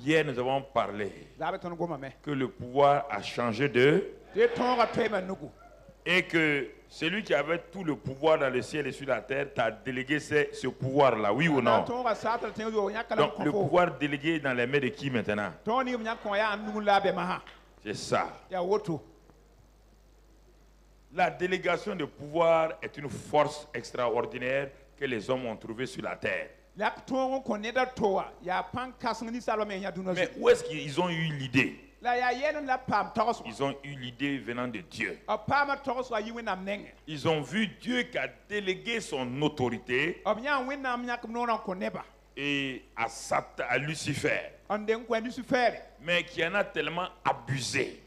Hier, nous avons parlé que le pouvoir a changé et que celui qui avait tout le pouvoir dans le ciel et sur la terre t'a délégué ce pouvoir-là, oui ou non? Donc le pouvoir délégué est dans les mains de qui maintenant? C'est ça. La délégation de pouvoir est une force extraordinaire que les hommes ont trouvée sur la terre. Mais où est-ce qu'ils ont eu l'idée? Ils ont eu l'idée venant de Dieu. Ils ont vu Dieu qui a délégué son autorité et à Lucifer. Mais qui en a tellement abusé.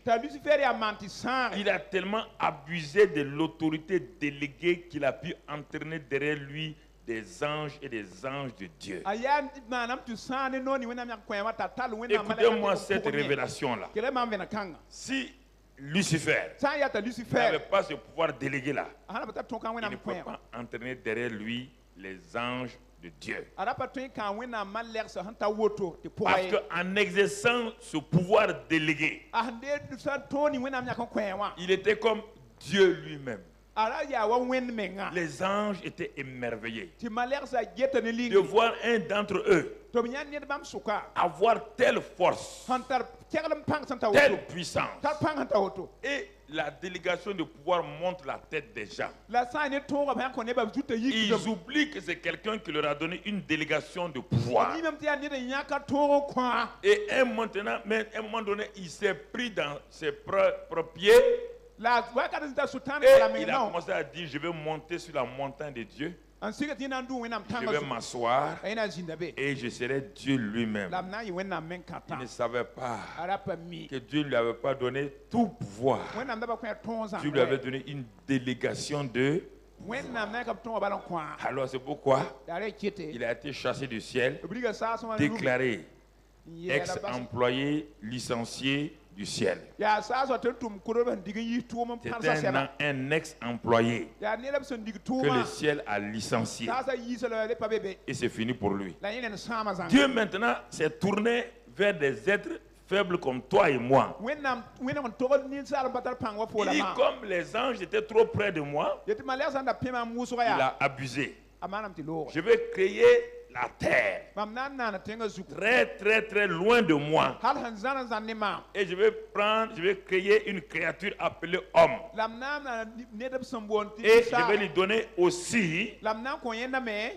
Il a tellement abusé de l'autorité déléguée qu'il a pu entraîner derrière lui des anges et des anges de Dieu. Écoutez-moi cette révélation-là. Si Lucifer n'avait pas ce pouvoir délégué-là, il ne pouvait pas entraîner derrière lui les anges de Dieu. Parce qu'en exerçant ce pouvoir délégué, il était comme Dieu lui-même. Les anges étaient émerveillés de voir un d'entre eux avoir telle force, telle puissance. Et la délégation de pouvoir monte la tête des gens. Ils oublient que c'est quelqu'un qui leur a donné une délégation de pouvoir. Et à un moment donné, il s'est pris dans ses propres pieds. Et il a commencé à dire, je vais monter sur la montagne de Dieu. Je vais m'asseoir et je serai Dieu lui-même. Il ne savait pas que Dieu ne lui avait pas donné tout pouvoir. Dieu lui avait donné une délégation de pouvoir. Alors c'est pourquoi il a été chassé du ciel, déclaré ex-employé, licencié du ciel. C'était un ex-employé que le ciel a licencié. Et c'est fini pour lui. Dieu maintenant s'est tourné vers des êtres faibles comme toi et moi. Il dit, comme les anges étaient trop près de moi, il a abusé. Je vais créer la terre très très très loin de moi, et je vais créer une créature appelée homme, et je vais lui donner aussi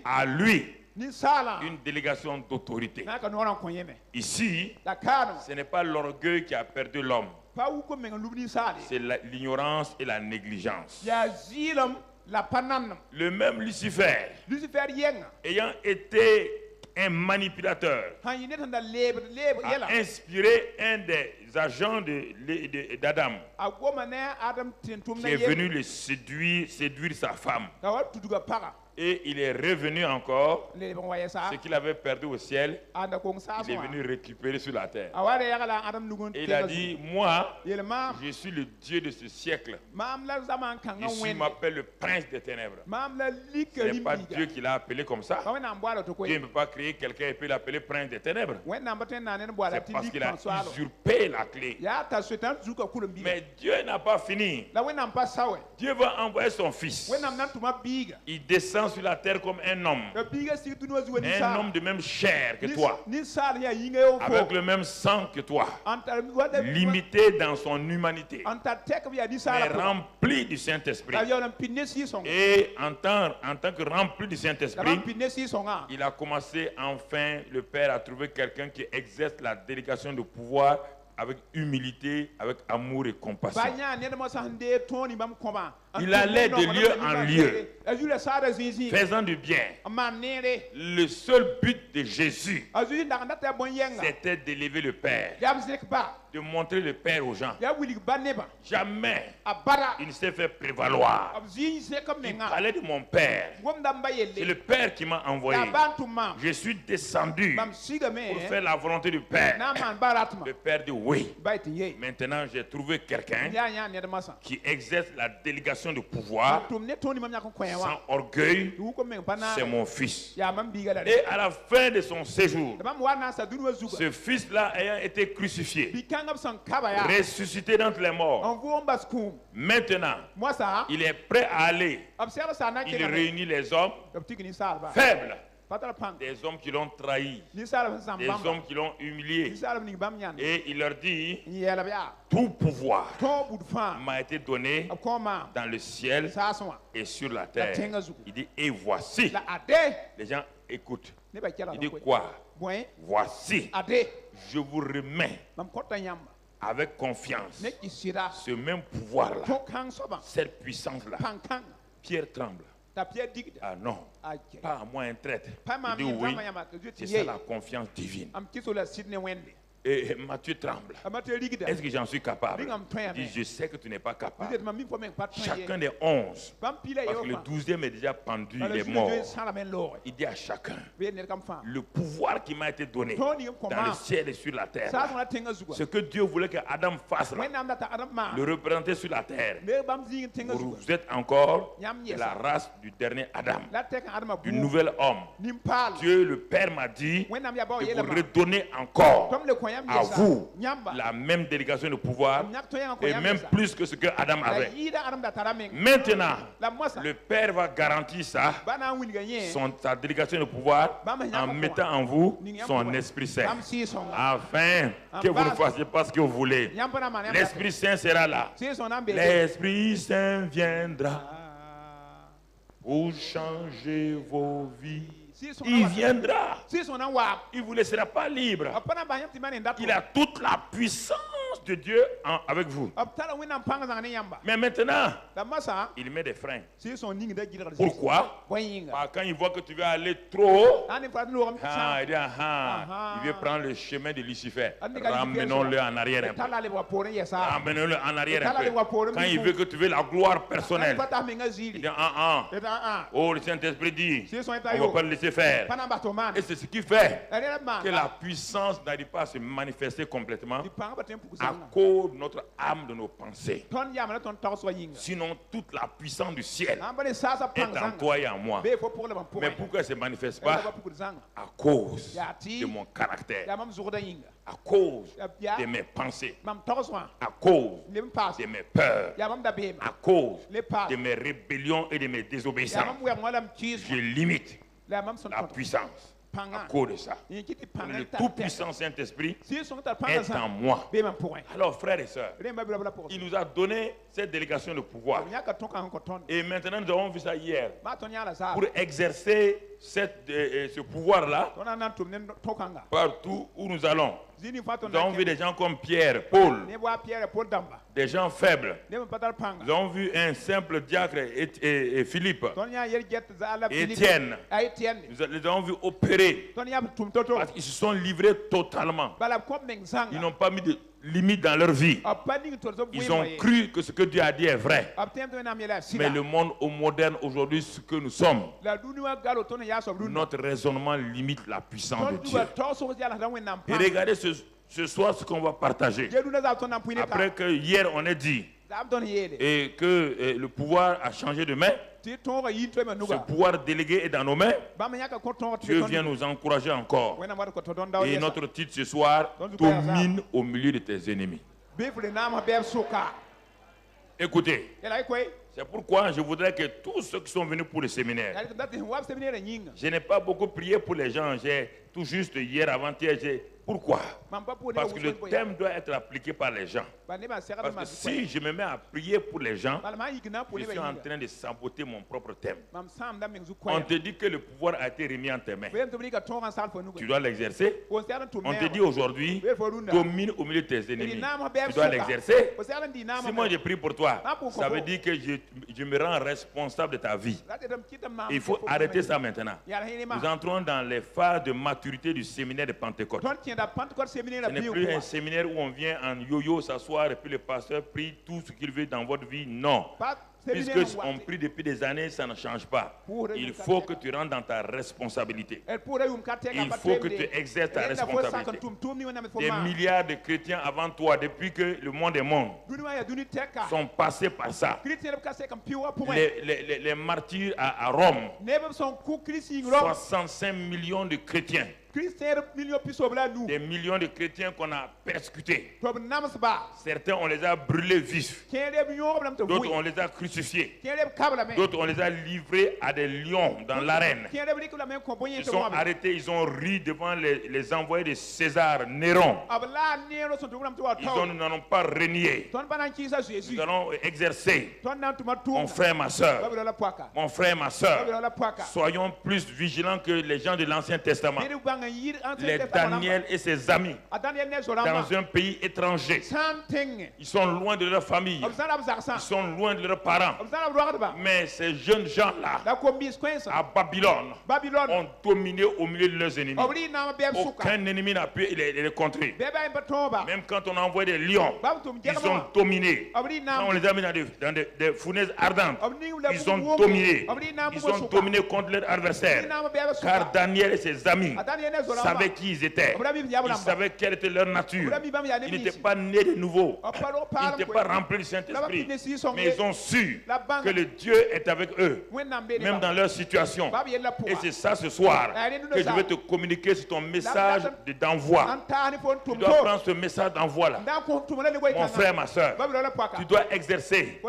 à lui une délégation d'autorité. Ici, ce n'est pas l'orgueil qui a perdu l'homme, c'est l'ignorance et la négligence. Le même Lucifer, ayant été un manipulateur, a inspiré un des agents d'Adam qui est venu le séduire sa femme. Et il est revenu encore, ce qu'il avait perdu au ciel, il est venu récupérer sur la terre. Et il a dit, moi, je suis le Dieu de ce siècle. Je m'appelle le prince des ténèbres. Ce n'est pas Dieu qui l'a appelé comme ça. Dieu ne peut pas créer quelqu'un et puis l'appeler prince des ténèbres. C'est parce qu'il a usurpé la clé. Mais Dieu n'a pas fini. Dieu va envoyer son fils. Il descend sur la terre comme un homme de même chair que toi, avec le même sang que toi, limité dans son humanité, mais rempli du Saint-Esprit. Et en tant que rempli du Saint-Esprit, il a commencé enfin, le Père a trouvé quelqu'un qui exerce la délégation de pouvoir avec humilité, avec amour et compassion. Il allait de lieu en lieu, faisant du bien. Le seul but de Jésus, c'était d'élever le Père, de montrer le Père aux gens. Jamais il ne s'est fait prévaloir. Il parlait de mon Père. C'est le Père qui m'a envoyé. Je suis descendu pour faire la volonté du Père. Le Père dit oui. Maintenant, j'ai trouvé quelqu'un qui exerce la délégation délégation de pouvoir, sans orgueil, c'est mon fils. Et à la fin de son séjour, ce fils-là ayant été crucifié, ressuscité d'entre les morts, maintenant, il est prêt à aller. Il réunit les hommes faibles, des hommes qui l'ont trahi, des hommes qui l'ont humilié, et il leur dit: tout pouvoir m'a été donné dans le ciel et sur la terre. Il dit: et voici. Les gens écoutent. Il dit quoi? Voici, je vous remets avec confiance ce même pouvoir-là, cette puissance-là. Pierre tremble. Ah non, pas à moi un traître. Il dit: oui, c'est ça la confiance divine. Et Matthieu tremble. Est-ce que j'en suis capable? Il dit: je sais que tu n'es pas capable. Chacun des 11, parce que le 12e est déjà pendu, il est mort. Il dit à chacun: le pouvoir qui m'a été donné dans le ciel et sur la terre, ce que Dieu voulait que Adam fasse là, le représenter sur la terre. Vous êtes encore la race du dernier Adam, du nouvel homme. Dieu le Père m'a dit de vous redonner encore à vous la même délégation de pouvoir, et même plus que ce que Adam avait. Maintenant, le Père va garantir ça, sa délégation de pouvoir, en mettant en vous son Esprit Saint, afin que vous ne fassiez pas ce que vous voulez. L'Esprit Saint sera là. L'Esprit Saint viendra pour changer vos vies. Il viendra. Il ne vous laissera pas libre. Il a toute la puissance de Dieu avec vous. Mais maintenant, il met des freins. Pourquoi? Quand il voit que tu vas aller trop haut, il dit: il veut prendre le chemin de Lucifer. Ramenons-le en arrière un peu. Ramenons-le en arrière un peu. Quand il veut que tu veux la gloire personnelle, il dit: oh, le Saint-Esprit dit, on ne va pas le laisser faire. Et c'est ce qui fait que la puissance n'arrive pas à se manifester complètement à cause de notre âme, de nos pensées. Sinon, toute la puissance du ciel est en toi et en moi. Mais pourquoi elle ne se manifeste pas? À cause de mon caractère, à cause de mes pensées, à cause de mes peurs, à cause de mes rébellions et de mes désobéissances. Je limite la puissance à cause de ça. Le tout-puissant Saint-Esprit est en moi. Alors, frères et sœurs, il nous a donné cette délégation de pouvoir. Et maintenant, nous avons vu ça hier. Pour exercer ce pouvoir-là, partout où nous allons, nous avons vu des gens comme Pierre, Paul, des gens faibles. Nous avons vu un simple diacre, et Philippe, et Étienne. Nous les avons vus opérer parce qu'ils se sont livrés totalement. Ils n'ont pas mis de limite dans leur vie. Ils ont cru que ce que Dieu a dit est vrai. Mais le monde moderne aujourd'hui, ce que nous sommes, notre raisonnement limite la puissance de Dieu. Et regardez ce soir ce qu'on va partager. Après que hier on ait dit et que le pouvoir a changé de main, ce pouvoir délégué est dans nos mains. Dieu vient nous encourager encore. Et notre titre ce soir: domine au milieu de tes ennemis. Écoutez, c'est pourquoi je voudrais que tous ceux qui sont venus pour le séminaire, je n'ai pas beaucoup prié pour les gens, j'ai tout juste hier, avant-hier, pourquoi? Parce que le thème doit être appliqué par les gens. Parce que si je me mets à prier pour les gens, je suis en train de saboter mon propre thème. On te dit que le pouvoir a été remis en tes mains. Tu dois l'exercer. On te dit aujourd'hui, domine au milieu de tes ennemis. Tu dois l'exercer. Si moi je prie pour toi, ça veut dire que je me rends responsable de ta vie. Il faut arrêter ça maintenant. Nous entrons dans les phases de maturité du séminaire de Pentecôte. Ce n'est plus un séminaire où on vient en yo-yo s'asseoir et puis le pasteur prie tout ce qu'il veut dans votre vie. Non. Puisqu'on prie depuis des années, ça ne change pas. Il faut que tu rentres dans ta responsabilité. Il faut que tu exerces ta responsabilité. Des milliards de chrétiens avant toi, depuis que le monde est monde, sont passés par ça. Les martyrs à Rome, 65 millions de chrétiens. Des millions de chrétiens qu'on a persécutés. Certains, on les a brûlés vifs. D'autres, on les a crucifiés. D'autres, on les a livrés à des lions dans l'arène. Ils sont arrêtés, ils ont ri devant les envoyés de César, Néron. Ils n'en ont pas renié. Nous allons exercer. Mon frère, ma soeur. Mon frère, ma soeur. Soyons plus vigilants que les gens de l'Ancien Testament. Les Daniel et ses amis dans un pays étranger. Ils sont loin de leur famille. Ils sont loin de leurs parents. Mais ces jeunes gens-là, à Babylone, ont dominé au milieu de leurs ennemis. Aucun ennemi n'a pu les contrer. Même quand on envoie des lions, ils ont dominé. Quand on les a mis dans des fournaises ardentes, ils ont dominé. Ils ont dominé contre leurs adversaires. Car Daniel et ses amis savaient qui ils étaient. Ils savaient quelle était leur nature. Ils n'étaient pas nés de nouveau. Ils n'étaient pas remplis du Saint-Esprit. Mais ils ont su que le Dieu est avec eux, même dans leur situation. Et c'est ça ce soir que je vais te communiquer sur ton message d'envoi. Tu dois prendre ce message d'envoi-là. Mon frère, ma soeur, tu dois exercer.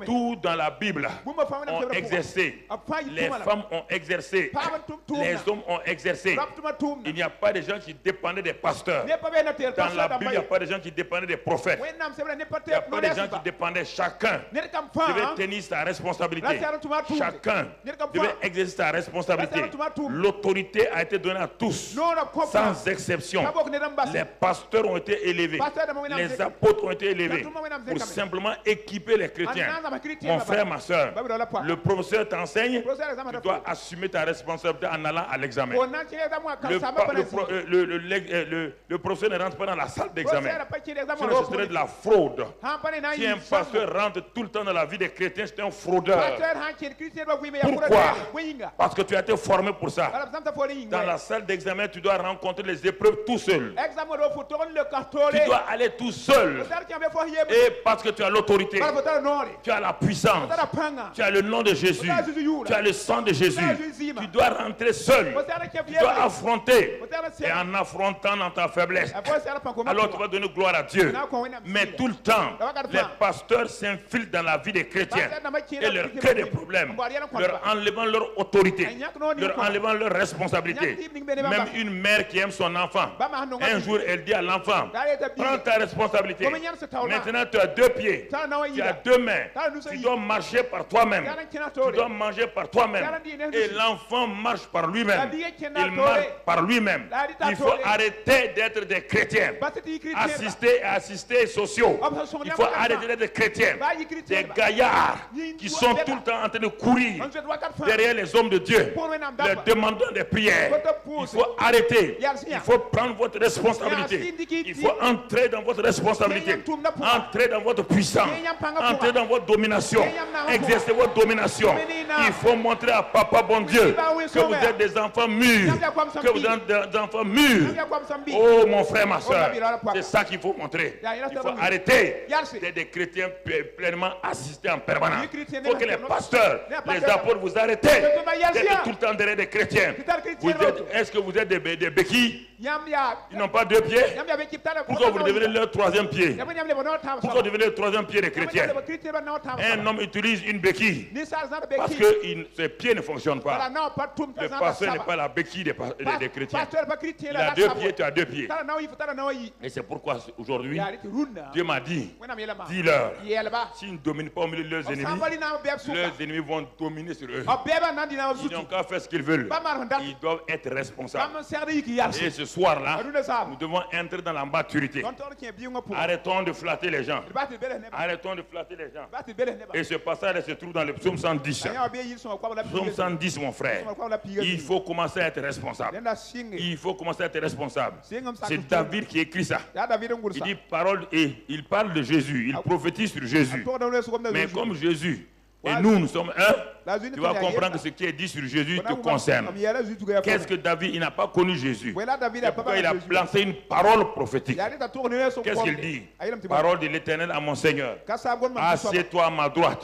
Tout dans la Bible ont exercé. Les femmes ont exercé. Les hommes ont exercé. Il n'y a pas de gens qui dépendaient des pasteurs. Dans la Bible, il n'y a pas de gens qui dépendaient des prophètes. Il n'y a pas de gens qui dépendaient. Chacun devait tenir sa responsabilité. Chacun devait exercer sa responsabilité. L'autorité a été donnée à tous, sans exception. Les pasteurs ont été élevés. Les apôtres ont été élevés pour simplement équiper les chrétiens. Mon frère, ma soeur, le professeur t'enseigne, tu dois assumer ta responsabilité en allant à l'examen. Le professeur ne rentre pas dans la salle d'examen. Sinon, ce serait de la fraude. Si un pasteur rentre tout le temps dans la vie des chrétiens, c'est un fraudeur. Pourquoi? Parce que tu as été formé pour ça. Dans la salle d'examen, tu dois rencontrer les épreuves tout seul. Tu dois aller tout seul. Et parce que tu as l'autorité, tu as la puissance, tu as le nom de Jésus, tu as le sang de Jésus. Tu dois rentrer seul. Tu dois affronter. Et en affrontant dans ta faiblesse, alors tu vas donner gloire à Dieu. Mais tout le temps, les pasteurs s'infiltrent dans la vie des chrétiens et leur créent des problèmes, leur enlevant leur autorité, leur enlevant leur responsabilité. Même une mère qui aime son enfant, un jour elle dit à l'enfant, prends ta responsabilité. Maintenant tu as 2 pieds, tu as 2 mains, tu dois marcher par toi-même, tu dois manger par toi-même. Et l'enfant marche par lui-même, il marche par lui-même. Il faut arrêter d'être des chrétiens, assister sociaux. Il faut arrêter d'être des chrétiens, des gaillards qui sont tout le temps en train de courir derrière les hommes de Dieu, leur demandant des prières. Il faut arrêter. Il faut prendre votre responsabilité. Il faut entrer dans votre responsabilité, entrer dans votre puissance, entrer dans votre domination, exercer votre domination. Il faut montrer à Papa bon Dieu que vous êtes des enfants mûrs, que vous êtes des enfants mûrs. Oh mon frère, ma soeur, c'est ça qu'il faut montrer. Il faut arrêter d'être des chrétiens pleinement assistés en permanence. Il faut que les pasteurs, les apôtres, vous arrêtez d'être tout le temps derrière des chrétiens. Est-ce que vous êtes des béquilles? Ils n'ont pas 2 pieds. Pourquoi vous devenez leur 3e pied? Pourquoi vous devenez le 3e pied des chrétiens? Un homme utilise une béquille parce que ses pieds ne fonctionnent pas. Le pasteur n'est pas la béquille des chrétiens. Il a 2 pieds, tu as 2 pieds. Et c'est pourquoi aujourd'hui, Dieu m'a dit, dis-leur, s'ils ne dominent pas au milieu de leurs ennemis vont dominer sur eux. Ils n'ont qu'à faire ce qu'ils veulent. Ils doivent être responsables. Et ce soir-là, nous devons entrer dans la maturité. Arrêtons de flatter les gens. Arrêtons de flatter les gens. Et ce passage se trouve dans le psaume 110. Psaume 110, mon frère. Il faut commencer à être responsable. Il faut commencer à être responsable. C'est David qui écrit ça. Il dit parole et il parle de Jésus. Il prophétise sur Jésus. Mais comme Jésus Et nous sommes un. Tu vas comprendre que ce qui est dit sur Jésus te concerne. Qu'est-ce que David, il n'a pas connu Jésus. C'est pourquoi il a lancé une parole prophétique. Qu'est-ce qu'il dit? Parole de l'Éternel à mon Seigneur. Assieds-toi à ma droite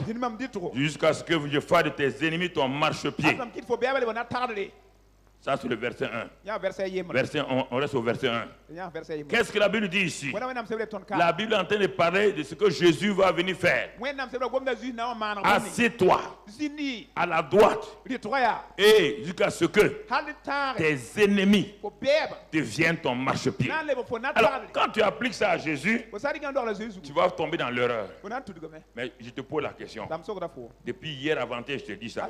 jusqu'à ce que je fasse de tes ennemis ton marchepied. Ça, c'est le verset 1. On reste au verset 1. Qu'est-ce que la Bible dit ici? La Bible est en train de parler de ce que Jésus va venir faire. Assieds-toi à la droite et jusqu'à ce que tes ennemis deviennent ton marchepied. Alors, quand tu appliques ça à Jésus, tu vas tomber dans l'erreur. Mais je te pose la question. Depuis hier avant-hier, je te dis ça.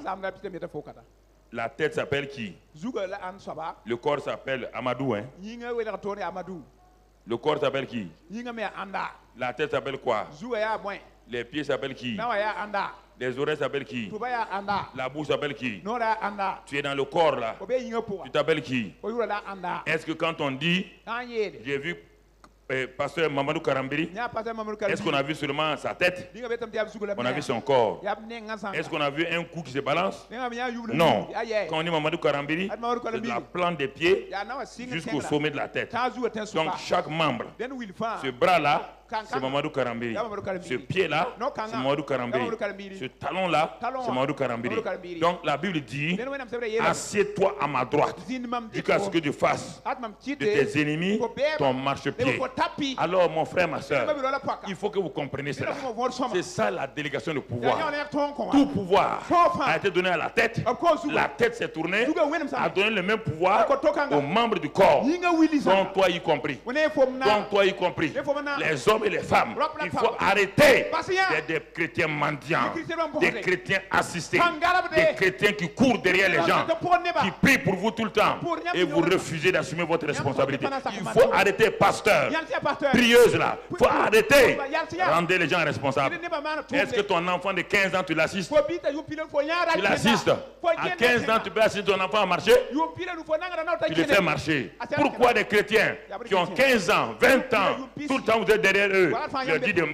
La tête s'appelle qui? Le corps s'appelle Amadou. Hein? Le corps s'appelle qui? La tête s'appelle quoi? Les pieds s'appellent qui? Les oreilles s'appellent qui? La bouche s'appelle qui? Tu es dans le corps là. Tu t'appelles qui? Est-ce que quand on dit, j'ai vu Pasteur Mamadou Karambiri, est-ce qu'on a vu seulement sa tête? On a vu son corps. Est-ce qu'on a vu un cou qui se balance? Non. Quand on dit Mamadou Karambiri, c'est de la plante des pieds jusqu'au sommet de la tête. Donc chaque membre, ce bras-là, c'est Mamadou Karambiri. Ce pied-là, c'est Mamadou Karambiri. Ce talon-là, c'est Mamadou Karambiri. Donc la Bible dit, assieds-toi à ma droite jusqu'à ce que tu fasses de tes ennemis ton marchepied. Alors mon frère, ma soeur, il faut que vous compreniez cela. C'est ça la délégation de pouvoir. Tout pouvoir a été donné à la tête. La tête s'est tournée, a donné le même pouvoir aux membres du corps, dont toi y compris. Dont toi y compris. Les hommes et les femmes. Il faut arrêter des chrétiens mendiants, des chrétiens assistés, des chrétiens qui courent derrière les gens, qui prient pour vous tout le temps et vous refusez d'assumer votre responsabilité. Il faut arrêter, pasteur, prieuse là. Il faut arrêter. Rendez les gens responsables. Est-ce que ton enfant de 15 ans, tu l'assistes? Tu l'assistes. À 15 ans, tu peux assister ton enfant à marcher? Tu le fais marcher. Pourquoi des chrétiens qui ont 15 ans, 20 ans, tout le temps vous êtes derrière eux, je leur dis de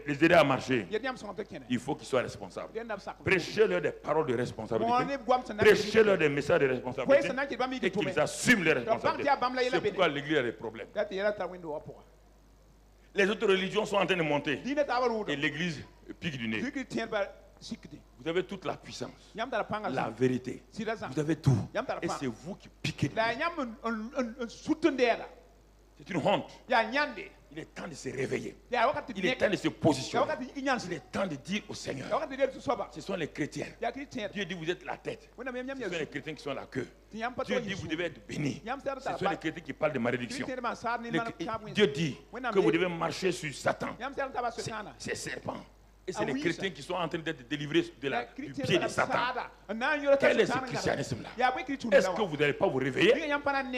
les aider à marcher? Il faut qu'ils soient responsables. Prêchez-leur des paroles de responsabilité. Prêchez-leur des messages de responsabilité et qu'ils assument les responsabilités. C'est pourquoi l'Église a des problèmes. Les autres religions sont en train de monter et l'Église pique du nez. Vous avez toute la puissance, la vérité. Vous avez tout. Et c'est vous qui piquez du nez. C'est une honte. Il est temps de se réveiller. Il est temps de se positionner. Il est temps de dire au Seigneur, ce sont les chrétiens. Dieu dit vous êtes la tête. Ce sont les chrétiens qui sont la queue. Dieu dit vous devez être bénis. Ce sont les chrétiens qui parlent de malédiction. Dieu dit que vous devez marcher sur Satan. C'est serpent. Et c'est les chrétiens qui sont en train d'être délivrés du pied de Satan. Quel est ce christianisme-là? Est-ce que vous n'allez pas vous réveiller?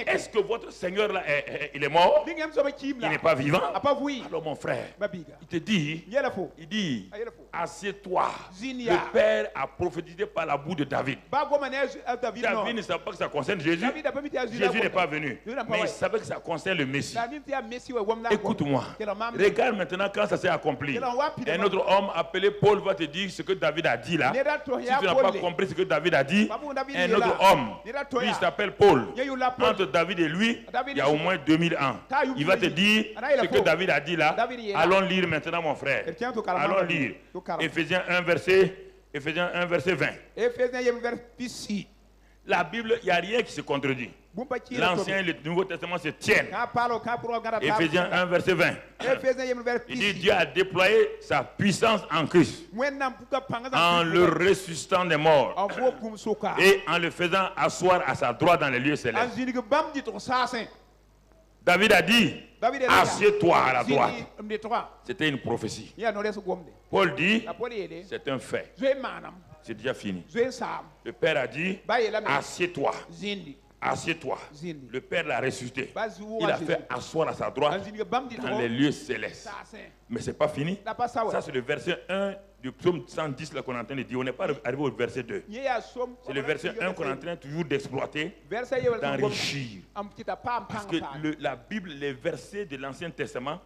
Est-ce que votre Seigneur là, il est mort? Il n'est pas vivant? Alors mon frère, il te dit, assieds-toi. Le Père a prophétisé par la bouche de David. David ne savait pas que ça concerne Jésus. Jésus n'est pas venu. Mais il savait que ça concerne le Messie. Écoute-moi. Regarde maintenant quand ça s'est accompli. Un autre homme appelé Paul va te dire ce que David a dit là. Si tu n'as pas compris ce que David a dit, un autre homme, lui il s'appelle Paul. Entre David et lui, il y a au moins 2000 ans. Il va te dire ce que David a dit là. Allons lire maintenant mon frère. Allons lire. Éphésiens 1 verset 20. La Bible, il n'y a rien qui se contredit. L'Ancien et le Nouveau Testament se tiennent. Éphésiens 1 verset 20. Il dit Dieu a déployé sa puissance en Christ en le ressuscitant des morts et en le faisant asseoir à sa droite dans les lieux célestes. David a dit assieds-toi à la droite. C'était une prophétie. Paul dit c'est un fait. C'est déjà fini. Le Père a dit assieds-toi. Assieds-toi. Le Père l'a ressuscité. Il a fait asseoir à sa droite dans les lieux célestes. Mais ce n'est pas fini. Ça, c'est le verset 1 du psaume 110 là qu'on est en train de dire, on n'est pas arrivé au verset 2. C'est le verset 1 qu'on est en train toujours d'exploiter, d'enrichir. Parce que la Bible, les versets de l'Ancien Testament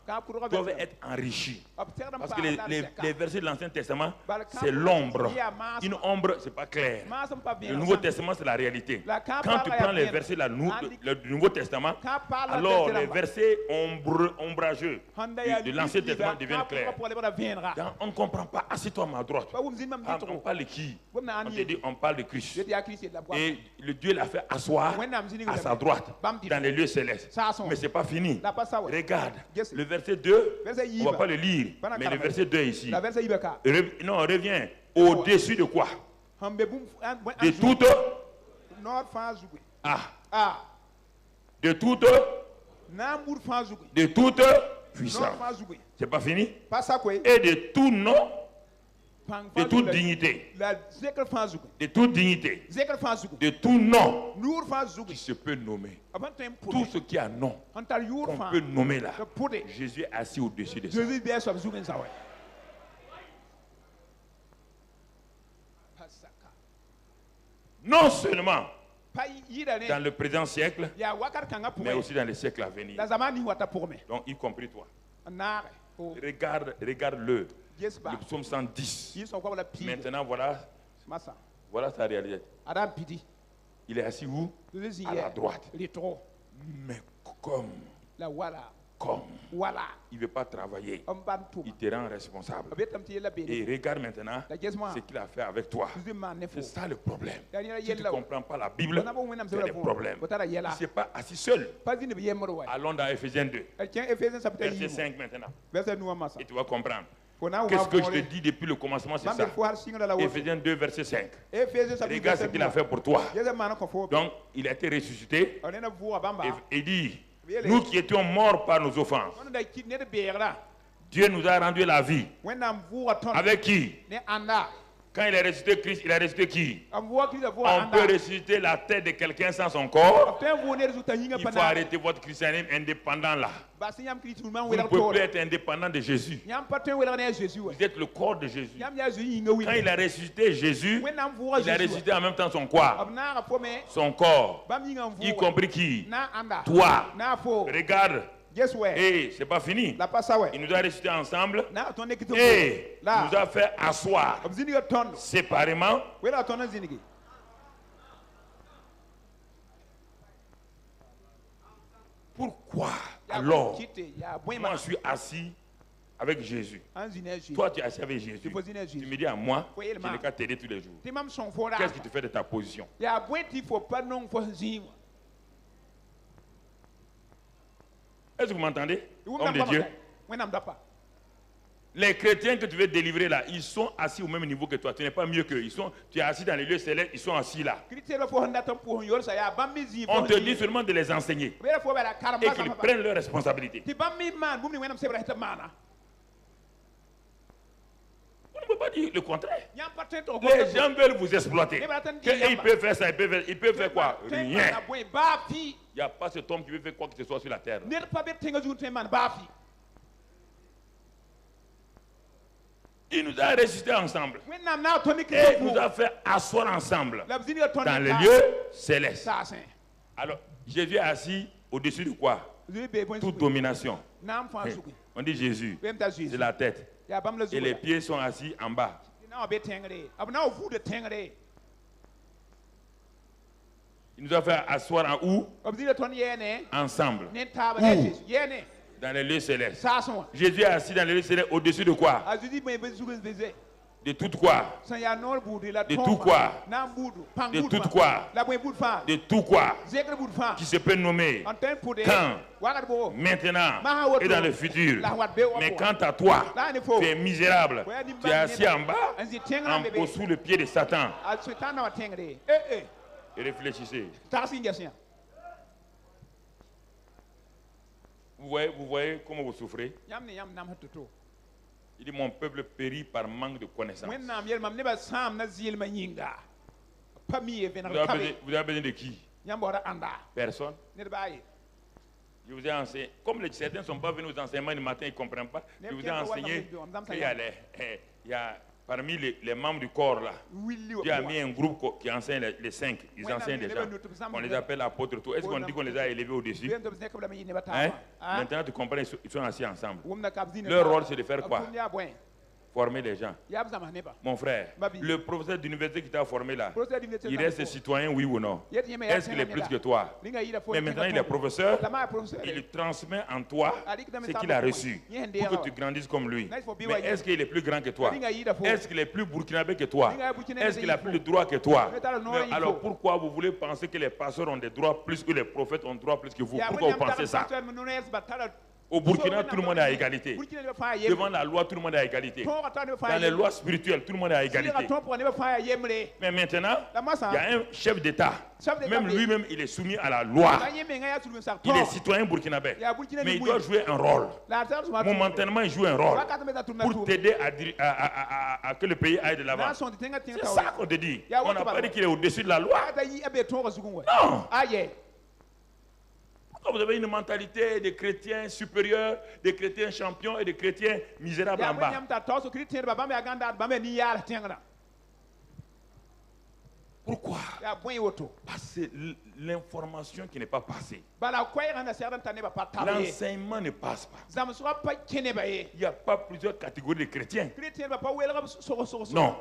doivent être enrichis. Parce que les versets de l'Ancien Testament, c'est l'ombre. Une ombre, c'est pas clair. Le Nouveau Testament, c'est la réalité. Quand tu prends les versets du Nouveau Testament, alors les versets ombrageux de l'Ancien Testament deviennent clairs. On ne comprend pas. Assieds-toi à ma droite. On parle de qui? On te dit, on parle de Christ. Et le Dieu l'a fait asseoir à sa droite dans les lieux célestes. Mais ce n'est pas fini. Regarde, le verset 2, on ne va pas le lire, mais le verset 2 ici. Non, on revient au-dessus de quoi? De toute... De toute puissance. C'est pas fini? Et de tout nom, de toute dignité. De toute dignité. De tout nom qui se peut nommer. Tout ce qui a nom qu'on peut nommer là. Jésus est assis au-dessus de ça. Non seulement dans le présent siècle, mais aussi dans les siècles à venir. Donc, y compris toi. Regarde-le. Le psaume 110. Maintenant, voilà sa réalité. Il est assis où? À la droite. Mais comme il ne veut pas travailler, il te rend responsable. Et regarde maintenant ce qu'il a fait avec toi. C'est ça le problème. Si tu ne comprends pas la Bible, c'est le problème. Il ne s'est pas assis seul. Allons dans Ephésiens 2, verset 5 maintenant. Et tu vas comprendre. Qu'est-ce que je te dis depuis le commencement, c'est ça. Ephésiens 2, verset 5. Regarde ce qu'il a fait pour toi. Donc, il a été ressuscité. Et dit, nous qui étions morts par nos offenses, Dieu nous a rendu la vie. Avec qui? Quand il a ressuscité Christ, il a ressuscité qui? On peut ressusciter la tête de quelqu'un sans son corps. Il faut arrêter votre christianisme indépendant là. Vous ne pouvez plus être indépendant de Jésus. Vous êtes le corps de Jésus. Quand il a ressuscité Jésus, il a ressuscité en même temps son quoi? Son corps. Y compris qui? Toi. Regarde. Et c'est pas fini. Il nous a ressuscité ensemble et nous a fait asseoir séparément. Pourquoi alors moi je suis assis avec Jésus? Toi tu es assis avec Jésus. Tu me dis à moi, je n'ai qu'à t'aider tous les jours. Qu'est-ce qui te fait de ta position? Est-ce que vous m'entendez? Homme de Dieu. Les chrétiens que tu veux délivrer là, ils sont assis au même niveau que toi. Tu n'es pas mieux qu'eux. Tu es assis dans les lieux célestes, ils sont assis là. On te dit seulement de les enseigner et qu'ils prennent leurs responsabilités. Vous ne pouvez pas dire le contraire. Les gens veulent vous exploiter. Ils peuvent faire ça, ils peuvent faire quoi? Rien. Il n'y a pas cet homme qui veut faire quoi que ce soit sur la terre. Il nous a ressuscités ensemble. Et il nous a fait asseoir ensemble dans les lieux célestes. Alors, Jésus est assis au-dessus de quoi? Toute domination. On dit Jésus, c'est la tête. Et les pieds sont assis en bas. Il nous a fait asseoir en où? Ensemble. Où? Dans les lieux célestes. Jésus est assis dans les lieux célestes au-dessus de quoi? De tout quoi? De tout quoi? De tout quoi? De tout quoi? Qui se peut nommer quand, maintenant et dans le futur. Mais quant à toi, tu es misérable. Tu es assis en bas, sous le pied de Satan. Et réfléchissez. Vous voyez comment vous souffrez? Il dit, mon peuple périt par manque de connaissance. Vous avez besoin de qui? Personne. Je vous ai enseigné. Comme certains ne sont pas venus aux enseignements du matin, ils ne comprennent pas. Je vous ai enseigné qu'il y a Parmi les membres du corps là, Dieu a mis un groupe qui enseigne les 5. Ils enseignent déjà. On les appelle apôtres. Est-ce qu'on dit qu'on les a élevés au-dessus? Hein? Maintenant tu comprends, ils sont assis ensemble. Leur rôle c'est de faire quoi? Former les gens. Mon frère, le professeur d'université qui t'a formé là, il reste citoyen, oui ou non? Est-ce qu'il est plus que toi? Mais maintenant il est professeur, il transmet en toi ce qu'il a reçu pour que tu grandisses comme lui. Mais est-ce qu'il est plus grand que toi? Est-ce qu'il est plus burkinabé que toi? Est-ce qu'il a plus de droits que toi? Mais alors pourquoi vous voulez penser que les pasteurs ont des droits plus que les prophètes ont des droits plus que vous? Pourquoi vous pensez ça? Au Burkina, tout le monde est à égalité. Devant la loi, tout le monde est à égalité. Dans les lois spirituelles, tout le monde est à égalité. Mais maintenant, il y a un chef d'État. Même lui-même, il est soumis à la loi. Il est citoyen burkinabé. Mais il doit jouer un rôle. Momentanément, il joue un rôle pour t'aider à que le pays aille de l'avant. C'est ça qu'on te dit. On n'a pas dit qu'il est au-dessus de la loi. Non. Vous avez une mentalité de chrétiens supérieurs, de chrétiens champions et de chrétiens misérables en bas. Pourquoi? Parce que l'information qui n'est pas passée. L'enseignement ne passe pas. Il n'y a pas plusieurs catégories de chrétiens. Non.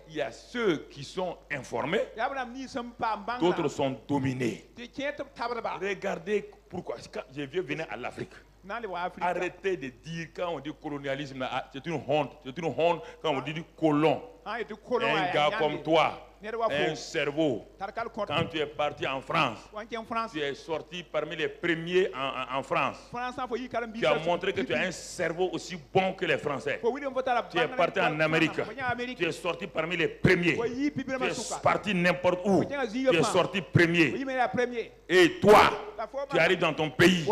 Il y a ceux qui sont informés, d'autres sont dominés. Regardez pourquoi. Quand je viens venir à l'Afrique, arrêtez de dire quand on dit colonialisme, c'est une honte. C'est une honte quand on dit colon. Un gars comme toi, un cerveau. Quand tu es parti en France, tu es sorti parmi les premiers en France. Tu as montré que tu as un cerveau aussi bon que les Français. Tu es parti en Amérique. Tu es sorti parmi les premiers. Tu es parti n'importe où. Tu es sorti premier. Et toi, tu arrives dans ton pays.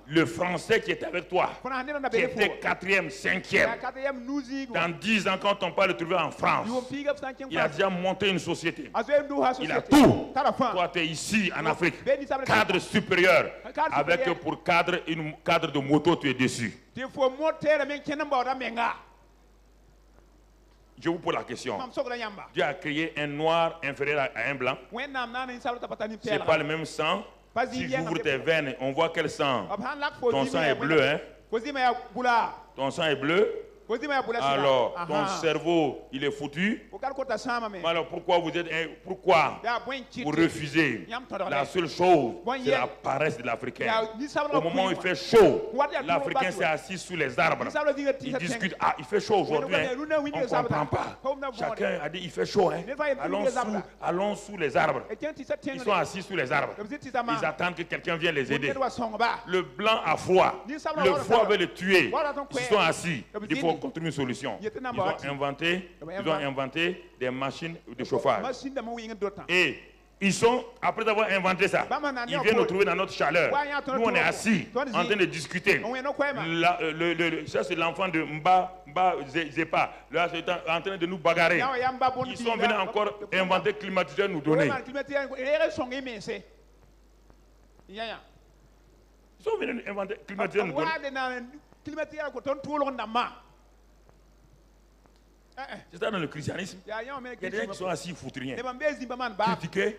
Le Français qui est avec toi, qui était 4e, 5e. Dans 10 ans, quand on parle de trouver en France, il a déjà monté une société. Il a tout. Toi, tu es ici en Afrique, cadre supérieur, avec pour cadre une cadre de moto, tu es dessus. Je vous pose la question. Dieu a créé un noir inférieur à un blanc. Ce n'est pas le même sang. Si j'ouvre tes veines, on voit quel sang. Ton sang est bleu, hein? Ton sang est bleu. Alors, ton cerveau, il est foutu. Alors, pourquoi vous refusez? La seule chose, c'est la paresse de l'Africain. Au moment où il fait chaud, l'Africain s'est assis sous les arbres. Il discute. Ah, il fait chaud aujourd'hui. Hein? On ne comprend pas. Chacun a dit, il fait chaud. Hein? Allons sous les arbres. Ils sont assis sous les arbres. Ils attendent que quelqu'un vienne les aider. Le blanc a froid. Le froid veut le tuer. Ils sont assis. Il faut trouver une solution. Ils ont inventé des machines de chauffage. Et ils sont, après avoir inventé ça, ils viennent nous trouver dans notre chaleur. Nous, on est assis, en train de discuter. Ça, c'est l'enfant de Mba Zepa. Là, c'est en train de nous bagarrer. Ils sont venus encore inventer climatiseur nous donner. Ils sont venus inventer climatiseur nous donner. C'est ça dans le christianisme. Il y a des gens qui sont assis foutriens, critiqués,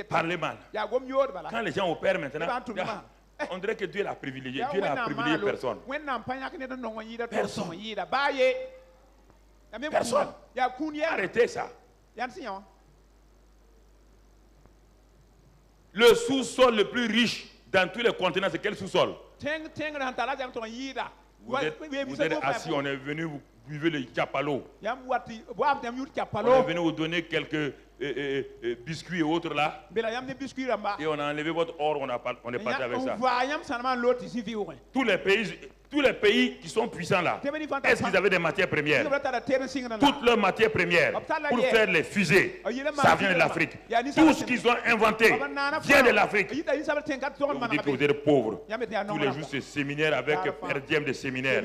parler mal. Quand les gens opèrent maintenant, on dirait que Dieu l'a privilégié. Dieu n'a privilégié personne. Personne. Arrêtez ça. Le sous-sol le plus riche dans tous les continents, c'est quel sous-sol? Vous êtes assis, on est venu vous buvez le chapalo. On est venu vous donner quelques biscuits et autres là. Et on a enlevé votre or, on est parti avec ça. Tous les pays qui sont puissants là, est-ce qu'ils avaient des matières premières? Toutes leurs matières premières pour faire les fusées, ça vient de l'Afrique. Tout ce qu'ils ont inventé vient de l'afrique. Vous dites que vous êtes pauvres. Tous les jours c'est séminaire avec Père Diem de séminaire.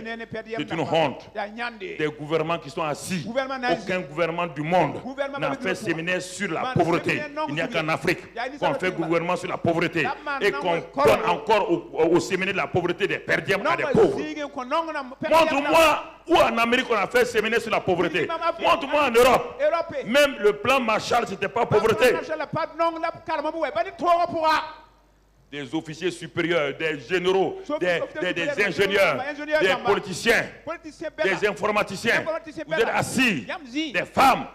C'est une honte. Des gouvernements qui sont assis. Aucun gouvernement du monde n'a fait séminaire sur la pauvreté. Il n'y a qu'en Afrique qu'on fait gouvernement sur la pauvreté et qu'on donne encore au séminaire de la pauvreté des Père Diem à des pauvres. pauvre. Montre-moi où en Amérique on a fait séminaire sur la pauvreté. Montre-moi en Europe. Même le plan Marshall, c'était pas pauvreté. Des officiers supérieurs, des généraux, des ingénieurs, des politiciens, des informaticiens. Vous êtes assis, des femmes.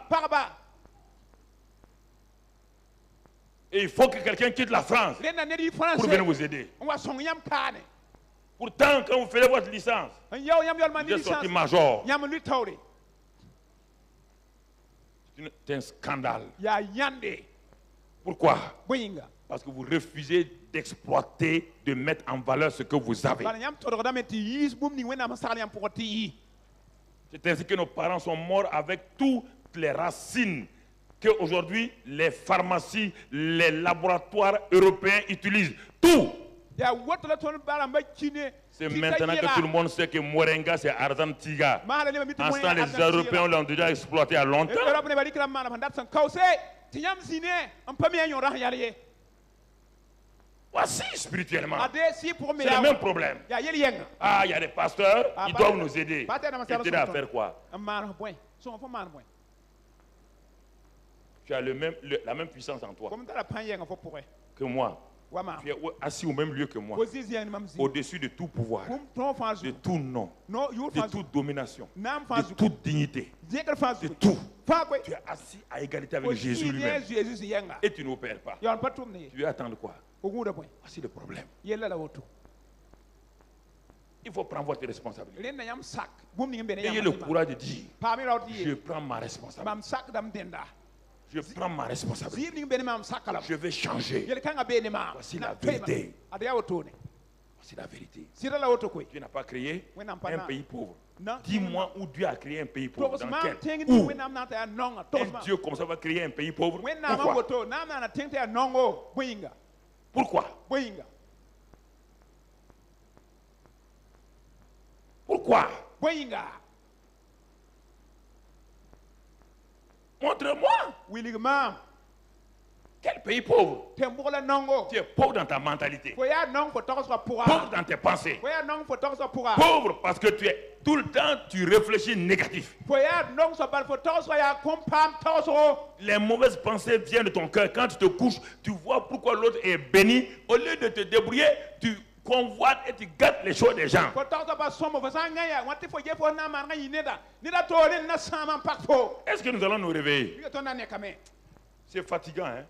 Et il faut que quelqu'un quitte la France pour venir vous aider. Pourtant, quand vous faites votre licence, vous êtes sorti major. C'est un scandale. Pourquoi? Parce que vous refusez d'exploiter, de mettre en valeur ce que vous avez. C'est ainsi que nos parents sont morts avec toutes les racines qu'aujourd'hui les pharmacies, les laboratoires européens utilisent. Tout. C'est maintenant que tout le monde sait que Moringa c'est Arzan Tiga. En ce temps, les Européens l'ont déjà exploité à longtemps. Voici spirituellement. C'est le même problème. Ah, il y a des pasteurs, ils doivent nous aider. Aider à faire quoi? Tu as la même puissance en toi que moi. Tu es assis au même lieu que moi. Au-dessus de tout pouvoir, de tout nom, de toute domination, de toute dignité, de tout. Tu es assis à égalité avec Jésus lui-même. Et tu n'opères pas. Tu veux attendre quoi? Voici le problème. Il faut prendre votre responsabilité. Ayez le courage de dire, je prends ma responsabilité. Je prends ma responsabilité. Je vais changer. Voici la vérité. Voici la vérité. Dieu n'a pas créé un pays pauvre. Dis-moi où Dieu a créé un pays pauvre. Dans quel? Où? Un Dieu comme ça va créer un pays pauvre. Pourquoi? Pourquoi? Montre-moi. Quel pays pauvre? Tu es pauvre dans ta mentalité. Pauvre dans tes pensées. Pauvre parce que tout le temps tu réfléchis négatif. Les mauvaises pensées viennent de ton cœur. Quand tu te couches, tu vois pourquoi l'autre est béni. Au lieu de te débrouiller, tu convoites et tu gâtes les choses des gens. Est-ce que nous allons nous réveiller? C'est fatigant, hein?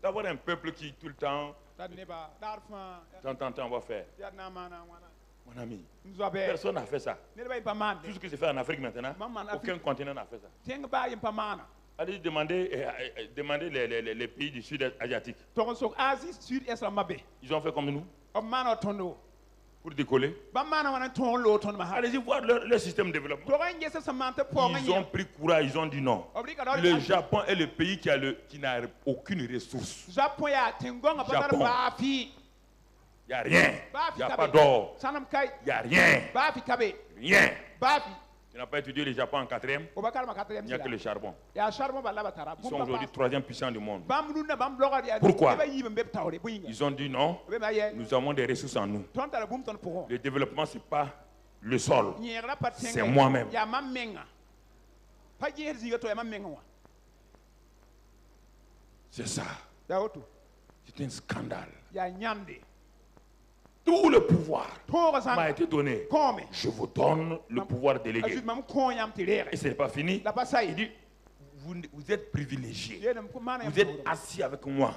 D'avoir un peuple qui tout le temps, de temps en temps, on va faire. Mon ami, personne n'a fait ça. Tout ce qui se fait en Afrique maintenant, aucun continent n'a fait ça. Allez demander les pays du sud asiatique. Ils ont fait comme nous. Pour décoller. Allez-y voir leur système de développement. Ils ont pris courage, ils ont dit non. Le Japon est le pays qui n'a aucune ressource. Japon. Il n'y a rien. Il n'y a pas d'or. Il n'y a rien. Rien. Tu n'as pas étudié le Japon en 4e. Il n'y a que le charbon. Ils sont aujourd'hui 3e puissance du monde. Pourquoi? Ils ont dit non. Nous avons des ressources en nous. Le développement, ce n'est pas le sol. C'est moi-même. C'est ça. C'est un scandale. Tout le pouvoir m'a été donné. Je vous donne le pouvoir délégué. Et ce n'est pas fini. Il dit, vous êtes privilégiés. Vous êtes assis avec moi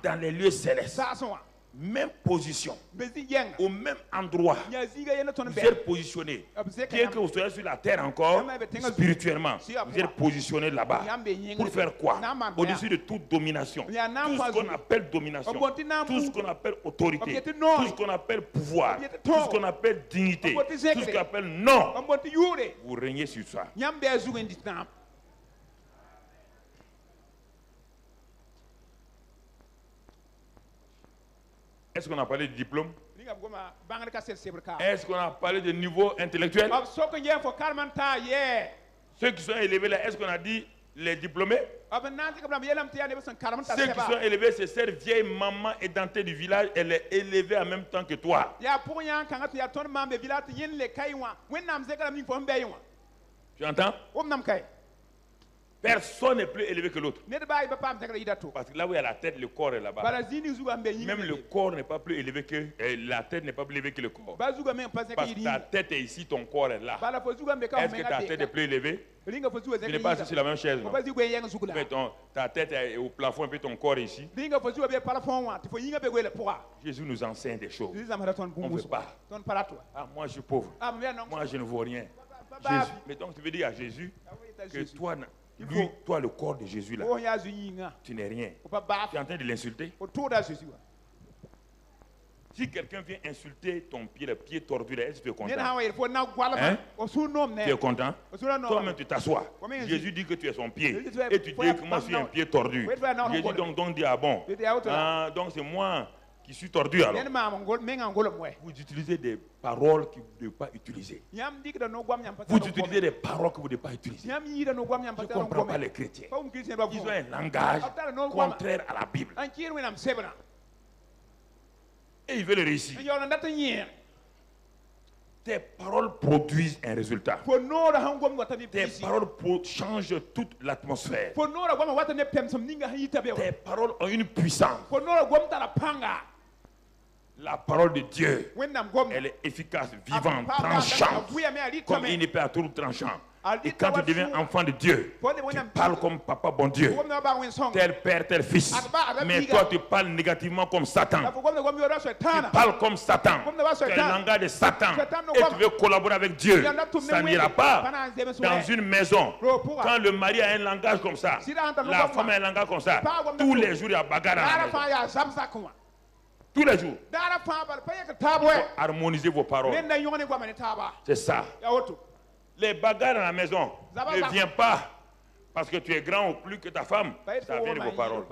dans les lieux célestes. Même position, au même endroit, vous êtes positionné. Bien que vous soyez sur la terre encore, spirituellement, vous êtes positionné là-bas. Pour faire quoi? Au-dessus de toute domination. Tout ce qu'on appelle domination, tout ce qu'on appelle autorité, tout ce qu'on appelle pouvoir, tout ce qu'on appelle dignité, tout ce qu'on appelle non. Vous régnez sur ça. Est-ce qu'on a parlé de diplôme? Est-ce qu'on a parlé de niveau intellectuel? Ceux qui sont élevés là, est-ce qu'on a dit les diplômés? Ceux qui sont élevés, c'est cette vieille maman édentée du village, elle est élevée en même temps que toi. Tu entends? Personne n'est plus élevé que l'autre. Parce que là où il y a la tête, le corps est là-bas. Même le corps n'est pas plus élevé que... la tête n'est pas plus élevée que le corps. Parce que ta tête est ici, ton corps est là. Est-ce que ta tête est plus élevée? Tu n'es pas assis sur la même chaise, non? Mais ta tête est au plafond et puis ton corps est ici. Jésus nous enseigne des choses. On ne veut pas. Ah, moi je suis pauvre. Moi je ne vaux rien. Jésus. Mais donc tu veux dire à Jésus que toi... Lui, toi, le corps de Jésus, là, tu n'es rien. Tu es en train de l'insulter. Si quelqu'un vient insulter ton pied, le pied tordu, est-ce que tu es content? Hein? Tu es content? Toi-même, tu t'assois. Jésus dit que tu es son pied. Et tu dis que moi, je suis un pied tordu. Jésus donc dit, ah bon, donc c'est moi qui suis tordu alors. Vous utilisez des paroles que vous ne devez pas utiliser. Vous utilisez des paroles que vous ne devez pas utiliser. Je ne comprends pas les chrétiens. Ils ont un langage contraire à la Bible. Et ils veulent réussir. Tes paroles produisent un résultat. Tes paroles changent toute l'atmosphère. Tes paroles ont une puissance. La parole de Dieu, elle est efficace, vivante, tranchante, comme une épée à tour tranchant. Et quand tu deviens enfant de Dieu, tu parles comme papa bon Dieu, tel père, tel fils. Mais toi, tu parles négativement comme Satan. Tu parles comme Satan. Tu as le langage de Satan. Et tu veux collaborer avec Dieu. Ça n'ira pas. Dans une maison, quand le mari a un langage comme ça, la femme a un langage comme ça, tous les jours, il y a bagarre à la maison. Tous les jours. Harmonisez vos paroles. C'est ça. Les bagarres à la maison ne viennent pas parce que tu es grand ou plus que ta femme. Ça vient de vos paroles.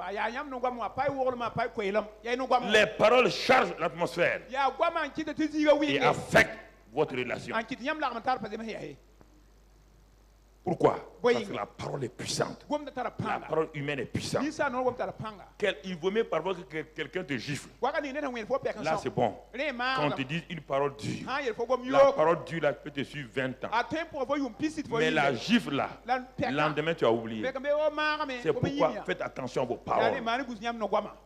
Les paroles chargent l'atmosphère et affectent votre relation. Pourquoi? Parce que la parole est puissante. La parole humaine est puissante. Il vaut mieux parfois que quelqu'un te gifle. Là, c'est bon. Quand on te dit une parole dure, la parole dure là, peut te suivre 20 ans. Mais la gifle là, le lendemain, tu as oublié. C'est pourquoi faites attention à vos paroles.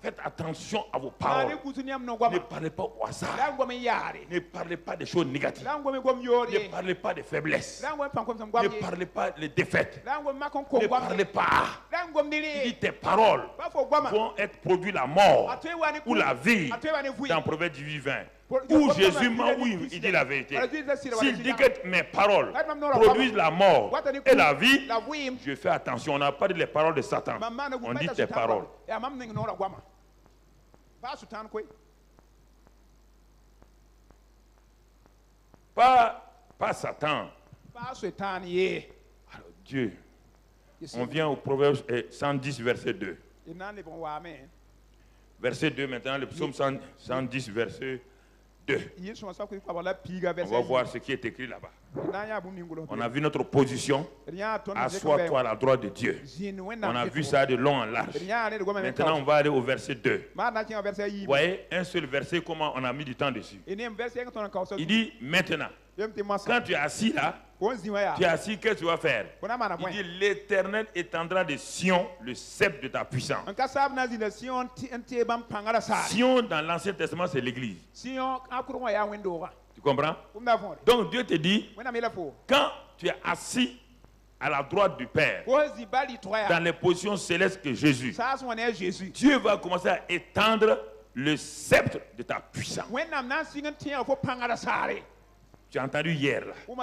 Faites attention à vos paroles. Ne parlez pas au hasard. Ne parlez pas des choses négatives. Ne parlez pas des faiblesses. Ne parlez pas des défaites. Ne parlez pas. Il dit tes paroles vont être produits la mort ou la vie. Dans Proverbe 18:20. Où Jésus ment, où il dit la vérité. S'il dit que mes paroles produisent la mort et la vie, je fais attention. On n'a pas dit les paroles de Satan. On dit tes paroles. Pas Satan. Alors Dieu. On vient au Proverbe 110, verset 2. Verset 2 maintenant, le psaume 110, verset 2. On va voir ce qui est écrit là-bas. On a vu notre position. Assois-toi à la droite de Dieu. On a vu ça de long en large. Maintenant, on va aller au verset 2. Vous voyez, un seul verset, comment on a mis du temps dessus. Il dit maintenant, quand tu es assis là, tu es assis, qu'est-ce que tu vas faire? Il dit l'Éternel étendra de Sion le sceptre de ta puissance. Sion dans l'Ancien Testament, c'est l'église. Tu comprends? Donc Dieu te dit, quand tu es assis à la droite du Père, dans les positions célestes que Jésus, Dieu va commencer à étendre le sceptre de ta puissance. Tu as entendu hier là. Il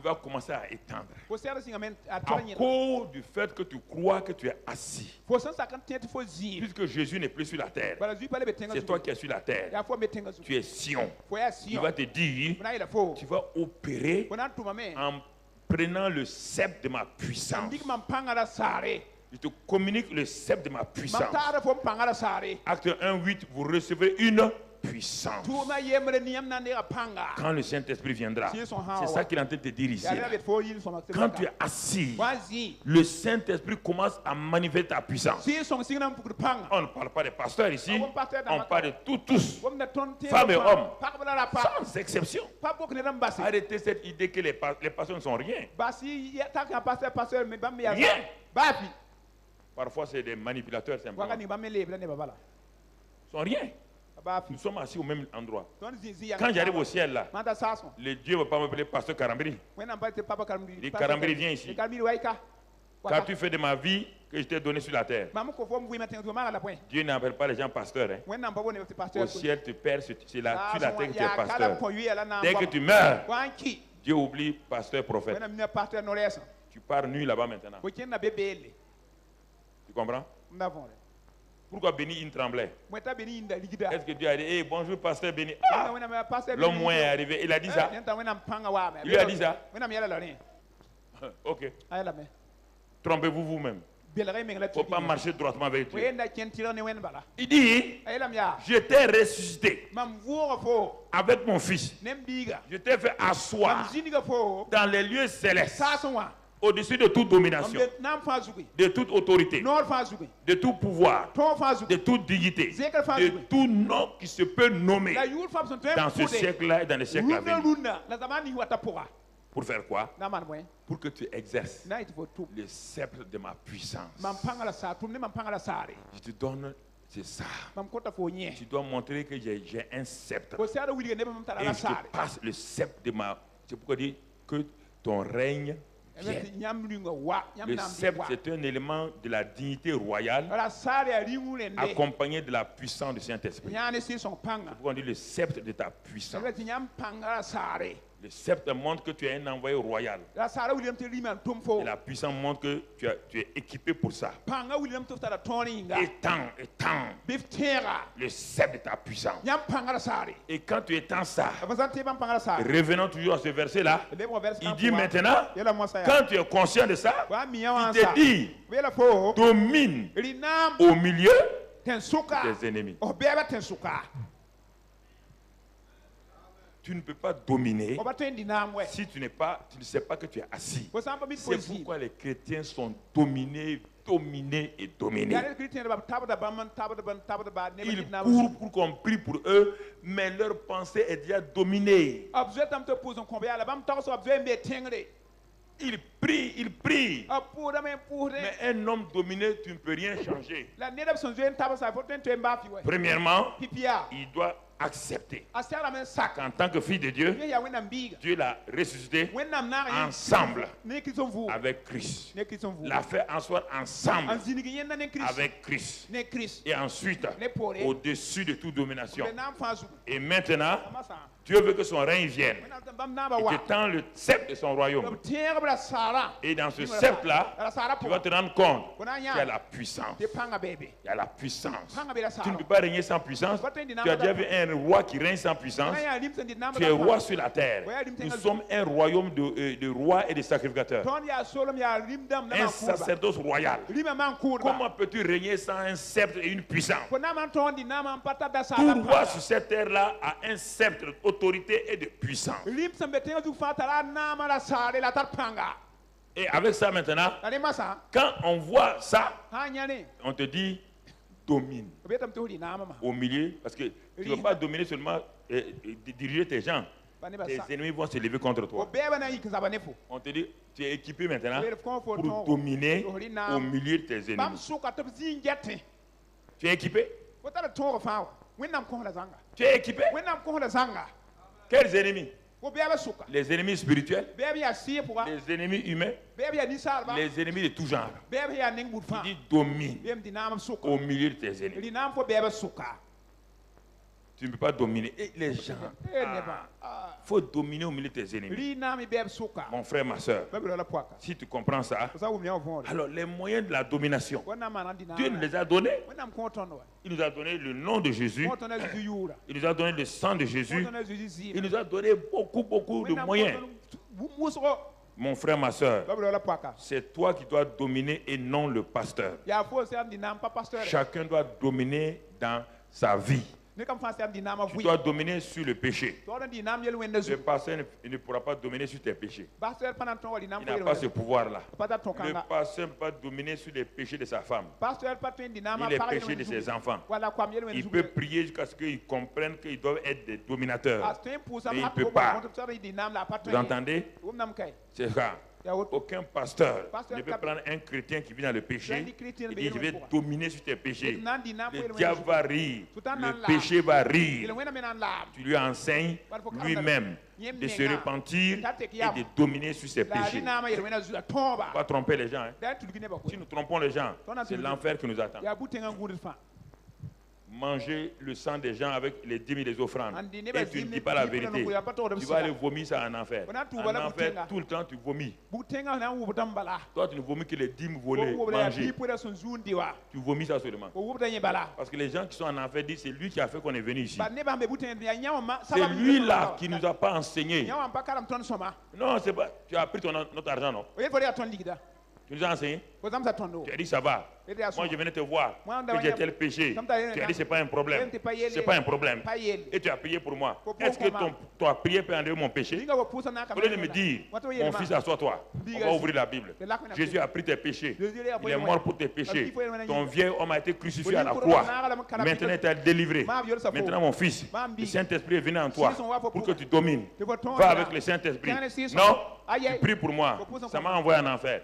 va commencer à étendre. À cause du fait que tu crois que tu es assis. Puisque Jésus n'est plus sur la terre. C'est toi qui es sur la terre. Tu es Sion. Il va te dire, tu vas opérer en prenant le sceptre de ma puissance. Je te communique le sceptre de ma puissance. Acte 1:8, vous recevez une puissance. Quand le Saint-Esprit viendra, c'est ça qu'il est en train de te dire ici. Quand tu es assis, le Saint-Esprit commence à manifester ta puissance. On ne parle pas des pasteurs ici, on parle de tous, femmes et hommes, sans exception. Arrêtez cette idée que les pasteurs ne sont rien. Rien. Parfois, c'est des manipulateurs simplement. Ils ne sont rien. Nous sommes assis au même endroit. Quand j'arrive au ciel là, le Dieu ne va pas m'appeler pasteur Karambiri. Le Karambiri vient ici. Qu'as-tu fait de ma vie que je t'ai donné sur la terre? Dieu n'appelle pas les gens pasteurs. Hein. Au ciel, tu perds sur la terre que tu es pasteur. Dès que tu meurs, Dieu oublie pasteur prophète. Tu pars nu là-bas maintenant. Tu comprends? Pourquoi Béni il tremblait? Est-ce que Dieu a dit hey, bonjour pasteur Béni? Ah, l'homme moins est arrivé. Il a dit ça? Il lui a dit ça? Ok. Trompez-vous vous-même. Il ne faut pas marcher droitement avec Dieu. Il dit, je t'ai ressuscité avec mon fils. Je t'ai fait asseoir dans les lieux célestes, au-dessus de toute domination, de toute autorité, de tout pouvoir, de toute dignité, de tout nom qui se peut nommer dans ce siècle-là et dans les siècles à venir. Pour faire quoi? Pour que tu exerces le sceptre de ma puissance. Je te donne, c'est ça. Tu dois montrer que j'ai un sceptre. Et je te passe le sceptre de ma... C'est pourquoi je dis que ton règne vienne. Le sceptre, c'est un élément de la dignité royale accompagné de la puissance du Saint-Esprit. C'est pourquoi on dit le sceptre de ta puissance. Le sceptre montre que tu es un envoyé royal. Et la puissance montre que tu es équipé pour ça. Étends le sceptre de ta puissance. Et quand tu étends ça, revenons toujours à ce verset-là, il dit maintenant, quand tu es conscient de ça, il te dit, domine au milieu des ennemis. Tu ne peux pas dominer si tu ne sais pas que tu es assis. C'est pourquoi les chrétiens sont dominés et dominés. Ils courent pour qu'on prie pour eux, mais leur pensée est déjà dominée. Il prie. Mais un homme dominé, tu ne peux rien changer. Premièrement, il doit accepter qu'en tant que fils de Dieu, Dieu l'a ressuscité ensemble avec Christ. L'a fait en soi ensemble avec Christ. Et ensuite, au-dessus de toute domination. Et maintenant, Dieu veut que son règne vienne. Il te tend le sceptre de son royaume. Et dans ce sceptre-là, tu vas te rendre compte qu'il y a la puissance. Il y a la puissance. Tu ne peux pas régner sans puissance. Tu as déjà vu un roi qui règne sans puissance. Tu es roi sur la terre. Nous sommes un royaume de rois et de sacrificateurs. Un sacerdoce royal. Comment peux-tu régner sans un sceptre et une puissance? Tout roi sur cette terre-là a un sceptre, autorité et de puissance. Et avec ça maintenant, quand on voit ça, on te dit domine au milieu, parce que tu ne peux pas dominer seulement diriger tes gens. Tes ennemis vont se lever contre toi. On te dit, tu es équipé maintenant pour dominer au milieu de tes ennemis. Tu es équipé? Tu es équipé? Quels ennemis? Les ennemis spirituels, les ennemis humains, les ennemis de tout genre. Il dit domine au milieu de tes ennemis. Tu ne peux pas dominer. Et les gens, faut dominer au milieu de tes ennemis. Mon frère, ma soeur, si tu comprends ça, alors les moyens de la domination, Dieu nous les a donnés. Il nous a donné le nom de Jésus. Il nous a donné le sang de Jésus. Il nous a donné beaucoup de moyens. Mon frère, ma soeur, c'est toi qui dois dominer et non le pasteur. Chacun doit dominer dans sa vie. Tu dois dominer sur le péché. Le pasteur ne pourra pas dominer sur tes péchés. Il n'a pas ce pouvoir-là. Le pasteur ne peut pas dominer sur les péchés de sa femme, ni les péchés de ses enfants. Il peut prier jusqu'à ce qu'ils comprennent qu'ils doivent être des dominateurs. Mais il ne peut pas. Vous entendez? C'est ça. Aucun pasteur ne peut prendre un chrétien qui vit dans le péché et dire je vais dominer sur tes péchés. Le diable va rire, le péché va rire. Tu lui enseignes lui-même de se repentir et de dominer sur ses péchés. Il ne faut pas tromper les gens. Si nous trompons les gens, c'est l'enfer qui nous attend. Manger le sang des gens avec les dîmes et les offrandes et tu ne dis pas la vérité, tu vas aller vomir ça en enfer. En enfer, tout le temps tu vomis. Toi tu ne vomis que les dîmes volées, mangées. Tu vomis ça seulement. Parce que les gens qui sont en enfer disent c'est lui qui a fait qu'on est venu ici. C'est lui là qui ne nous a pas enseigné. Non, c'est pas. Tu as pris notre argent, non? Tu nous as enseigné? Tu as dit ça va. Moi je venais te voir que j'ai tel péché. Tu as dit c'est pas un problème. C'est pas un problème. Et tu as prié pour moi. Est-ce que ta prière peut enlever mon péché? Au lieu de me dire mon fils assois-toi, on va ouvrir la Bible. Jésus a pris tes péchés. Il est mort pour tes péchés. Ton vieil homme a été crucifié à la croix. Maintenant il t'a délivré. Maintenant mon fils, le Saint-Esprit est venu en toi pour que tu domines. Va avec le Saint-Esprit. Non, tu pries pour moi. Ça m'a envoyé en enfer.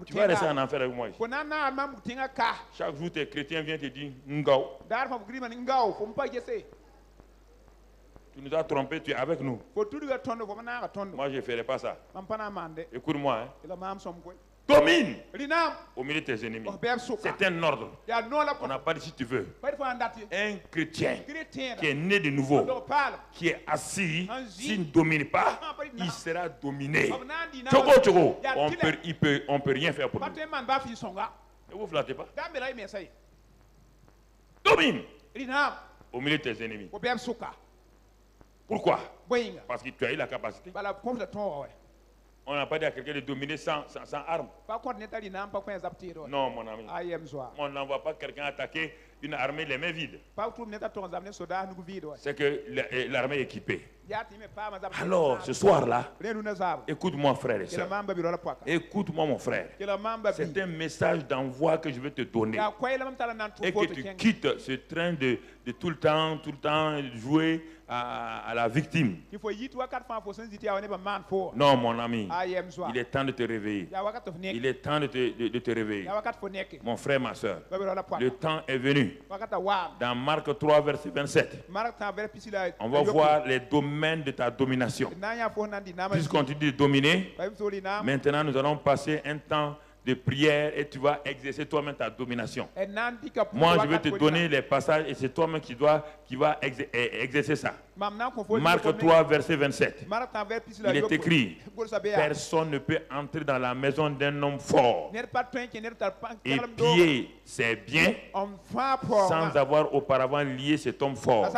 Tu vas rester en enfer avec moi. Chaque jour, tes chrétiens viennent te dire Ngao. Tu nous as trompés, tu es avec nous. Moi, je ne ferai pas ça. Écoute-moi. Domine au milieu de tes ennemis. C'est un ordre. On n'a pas dit si tu veux. Un chrétien qui est né de nouveau, qui est assis, s'il ne domine pas, il sera dominé. On peut rien faire pour lui. Ne vous flattez pas. Domine au milieu de tes ennemis. Pourquoi? Parce que tu as eu la capacité. On n'a pas dit à quelqu'un de dominer sans arme. Non, mon ami. On n'envoie pas quelqu'un attaquer une armée les mains vides. C'est que l'armée est équipée. Alors, ce soir-là, écoute-moi, frère et soeur. Écoute-moi, mon frère. C'est un message d'envoi que je vais te donner. Et que tu quittes ce train de tout le temps jouer à la victime. Non, mon ami. Il est temps de te réveiller. Il est temps de te réveiller. Mon frère, ma soeur, le temps est venu. Dans Marc 3, verset 27, on va voir les domaines de ta domination. Puisqu'on te dit de dominer, maintenant nous allons passer un temps de prière et tu vas exercer toi-même ta domination. Moi, je vais te donner les passages et c'est toi-même qui va exercer ça. Marc 3, verset 27. Il est écrit, personne ne peut entrer dans la maison d'un homme fort et piller ses biens sans avoir auparavant lié cet homme fort.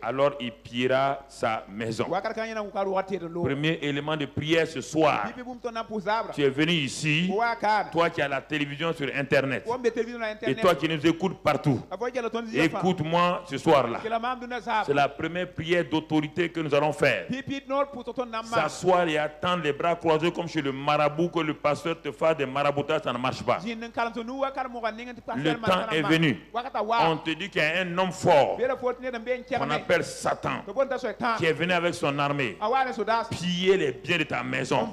Alors il pillera sa maison. Premier élément de prière ce soir. Tu es venu ici, toi qui as la télévision sur Internet et toi qui nous écoutes partout. Écoute-moi ce soir-là. C'est la première prière d'autorité que nous allons faire. S'asseoir et attendre les bras croisés comme chez le marabout, que le pasteur te fasse des maraboutages, ça ne marche pas. Le temps est venu. On te dit qu'il y a un homme fort qu'on appelle Satan qui est venu avec son armée piller les biens de ta maison.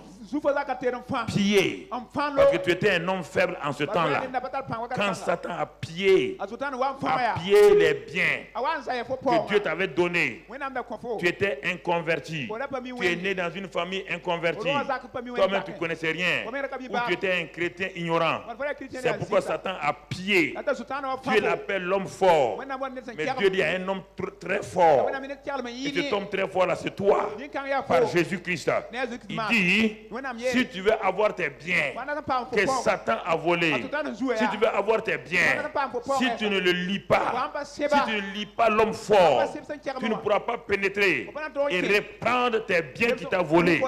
Piller. Parce que tu étais un homme faible en ce temps-là. Quand Satan a pillé les biens que Dieu t'avait donnés, tu étais inconverti. Tu es né dans une famille inconvertie. Toi-même, tu ne connaissais rien. Ou tu étais un chrétien ignorant. C'est pourquoi Satan a pillé. Dieu l'appelle l'homme fort. Mais Dieu dit à un homme très fort. Et cet homme très fort là, c'est toi. Par Jésus-Christ. Il dit, Si tu veux avoir tes biens que Satan a volés, si tu veux avoir tes biens, si tu ne le lis pas, si tu ne lis pas l'homme fort, tu ne pourras pas pénétrer et reprendre tes biens qui t'a volé.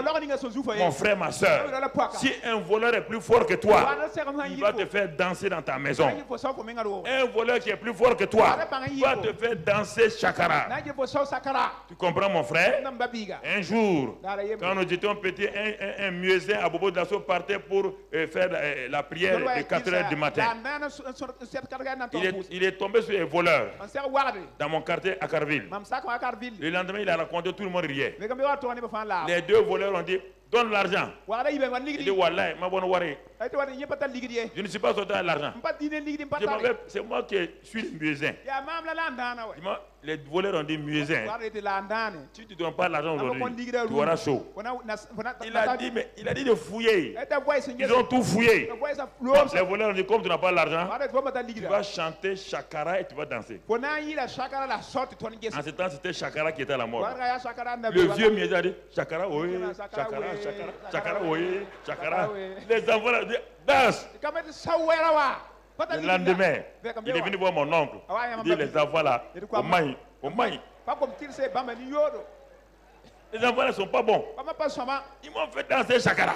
Mon frère, ma soeur, si un voleur est plus fort que toi, il va te faire danser dans ta maison. Un voleur qui est plus fort que toi va te faire danser chakara. Tu comprends, mon frère? Un jour, quand nous étions petits, un muezzin à Bobo d'Assaut partait pour faire la prière de 4 heures du matin. Il est tombé sur les voleurs dans mon quartier à Carville. Le lendemain, il a raconté, tout le monde riait. Les 2 voleurs ont dit, donne l'argent. Il dit, Wallah, ma bonne waré. Je ne suis pas sorti à l'argent. C'est moi qui suis le muezzin. Les voleurs ont dit, muezzin, si tu ne donnes pas l'argent aujourd'hui, tu auras chaud. Il a dit de fouiller. Ils ont tout fouillé. Les voleurs ont dit, comme tu n'as pas l'argent, tu vas chanter chakara et tu vas danser. En ce temps, c'était chakara qui était à la mode. Le vieux muezzin a dit, chakara, oui, chakara, chakara, chakara, oui, chakara. Les enfants ont dit, danse. Le lendemain, il est venu voir mon oncle. Il dit, les enfants là, au maï. Les enfants ne sont pas bons. Ils m'ont fait danser chakara.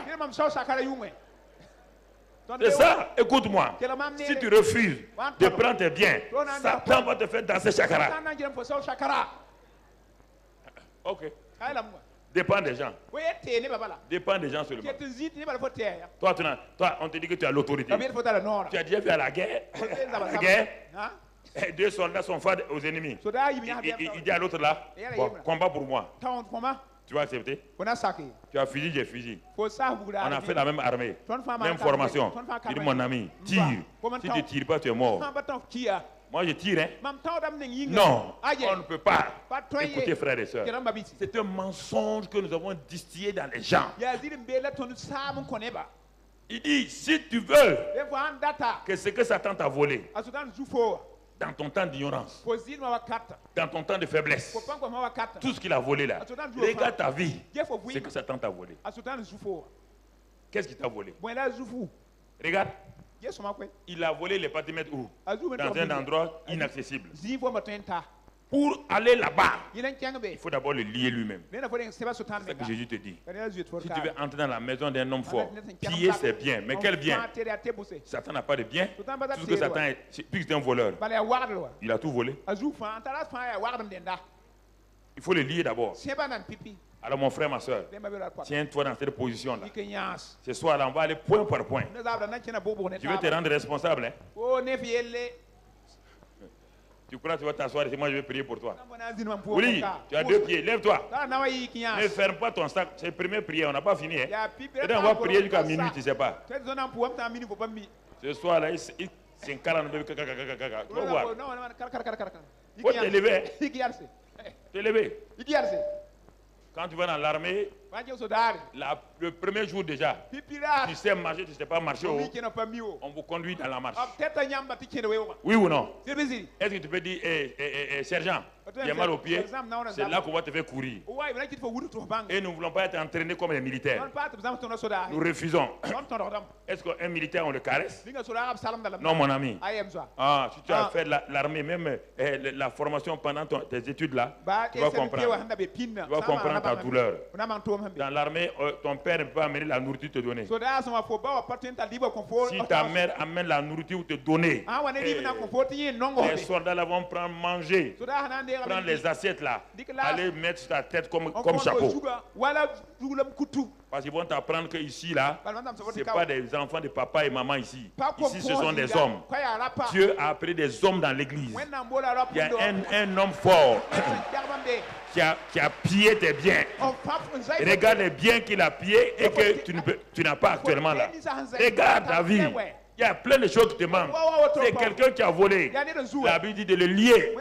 C'est ça, écoute-moi. Si tu refuses de prendre tes biens, Satan va te faire danser chakara. Ok. Dépend des gens. Dépend des gens seulement. Toi, on te dit que tu as l'autorité. Tu as déjà vu à la guerre. La guerre. 2 soldats sont face aux ennemis. Il dit à l'autre là, bon, combat pour moi. Tu vas accepter? Tu as fusil, j'ai fusil. On a fait la même armée, même formation. Il dit, mon ami, tire. Si tu ne tires pas, tu es mort. Moi, je tire, hein? Non, on ne peut pas. Écoutez, frères et sœurs, c'est un mensonge que nous avons distillé dans les gens. Il dit, si tu veux que ce que Satan t'a volé, dans ton temps d'ignorance, dans ton temps de faiblesse, tout ce qu'il a volé là, regarde ta vie, c'est que Satan t'a volé. Qu'est-ce qu'il t'a volé? Regarde. Il a volé les patimètres où? Dans un endroit inaccessible. Pour aller là-bas, il faut d'abord le lier lui-même. C'est ce que Jésus te dit. Si tu veux entrer dans la maison d'un homme fort, piller ses biens. Mais quel bien? Satan n'a pas de bien. Tout ce que Satan est, puisque c'est un voleur, il a tout volé. Il faut le lier d'abord. Alors mon frère, ma soeur, tiens-toi dans cette position-là. Ce soir-là, on va aller point par point. Je vais te rendre responsable. Hein? Tu crois que tu vas t'asseoir et moi je vais prier pour toi. Oui, tu as 2 pieds, lève-toi. Ne ferme pas ton sac. C'est la première prière, on n'a pas fini. Hein? On va prier jusqu'à minuit, tu ne sais pas. Ce soir-là, c'est un calme. Tu vas voir. Il faut te lever. Te lever. Quand tu vas dans l'armée, le premier jour déjà, tu sais marcher, tu ne sais pas marcher, on vous conduit dans la marche. Oui ou non? Est-ce que tu peux dire, sergent, il y a mal au pied, c'est là qu'on va te faire courir. Et nous ne voulons pas être entraînés comme les militaires. Nous refusons. Est-ce qu'un militaire, on le caresse? Non, mon ami. Ah, si tu as fait l'armée, même la formation pendant tes études là, tu vas comprendre. Tu vas comprendre ta douleur. Dans l'armée, ton père ne peut pas amener la nourriture te donner. Si ta mère amène la nourriture te donner, les soldats là vont prendre manger, prendre les assiettes là, aller mettre sur ta tête comme chapeau. Parce qu'ils vont t'apprendre que ici là, ce n'est pas des enfants de papa et maman ici. Ici ce sont des hommes. Dieu a appelé des hommes dans l'église. Il y a un homme fort qui a pillé tes biens. Regarde les biens qu'il a pillés et que tu n'as pas actuellement là. Regarde ta vie. Il y a plein de choses qui te manquent. C'est quelqu'un qui a volé. La Bible dit de le lier.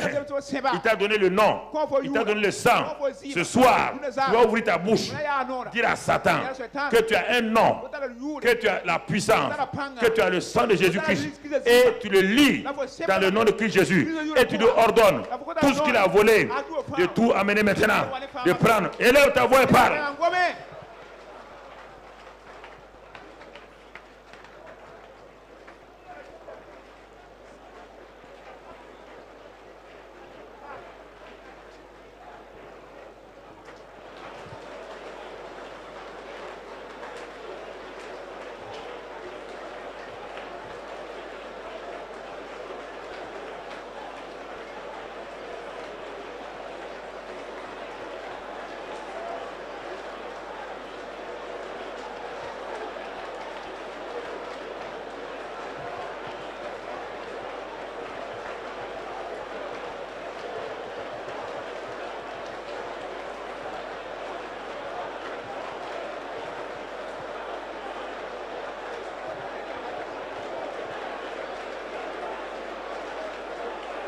Il t'a donné le nom. Il t'a donné le sang. Ce soir, tu vas ouvrir ta bouche. Dire à Satan que tu as un nom, que tu as la puissance, que tu as le sang de Jésus-Christ. Et tu le lis dans le nom de Christ Jésus. Et tu lui ordonnes tout ce qu'il a volé, de tout amener maintenant, de prendre. Élève ta voix et parle.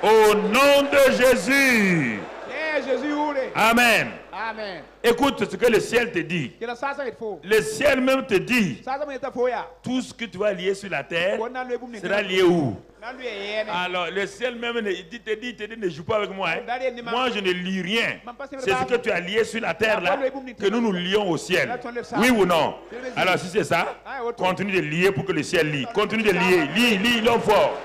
Au nom de Jésus. Amen. Amen. Écoute ce que le ciel te dit. Le ciel même te dit. Tout ce que tu vas lier sur la terre sera lié où? Alors le ciel même te dit ne joue pas avec moi. Hein. Moi je ne lis rien. C'est ce que tu as lié sur la terre là que nous lions au ciel. Oui ou non? Alors si c'est ça, continue de lier pour que le ciel lie. Continue de lier. Lis l'homme fort.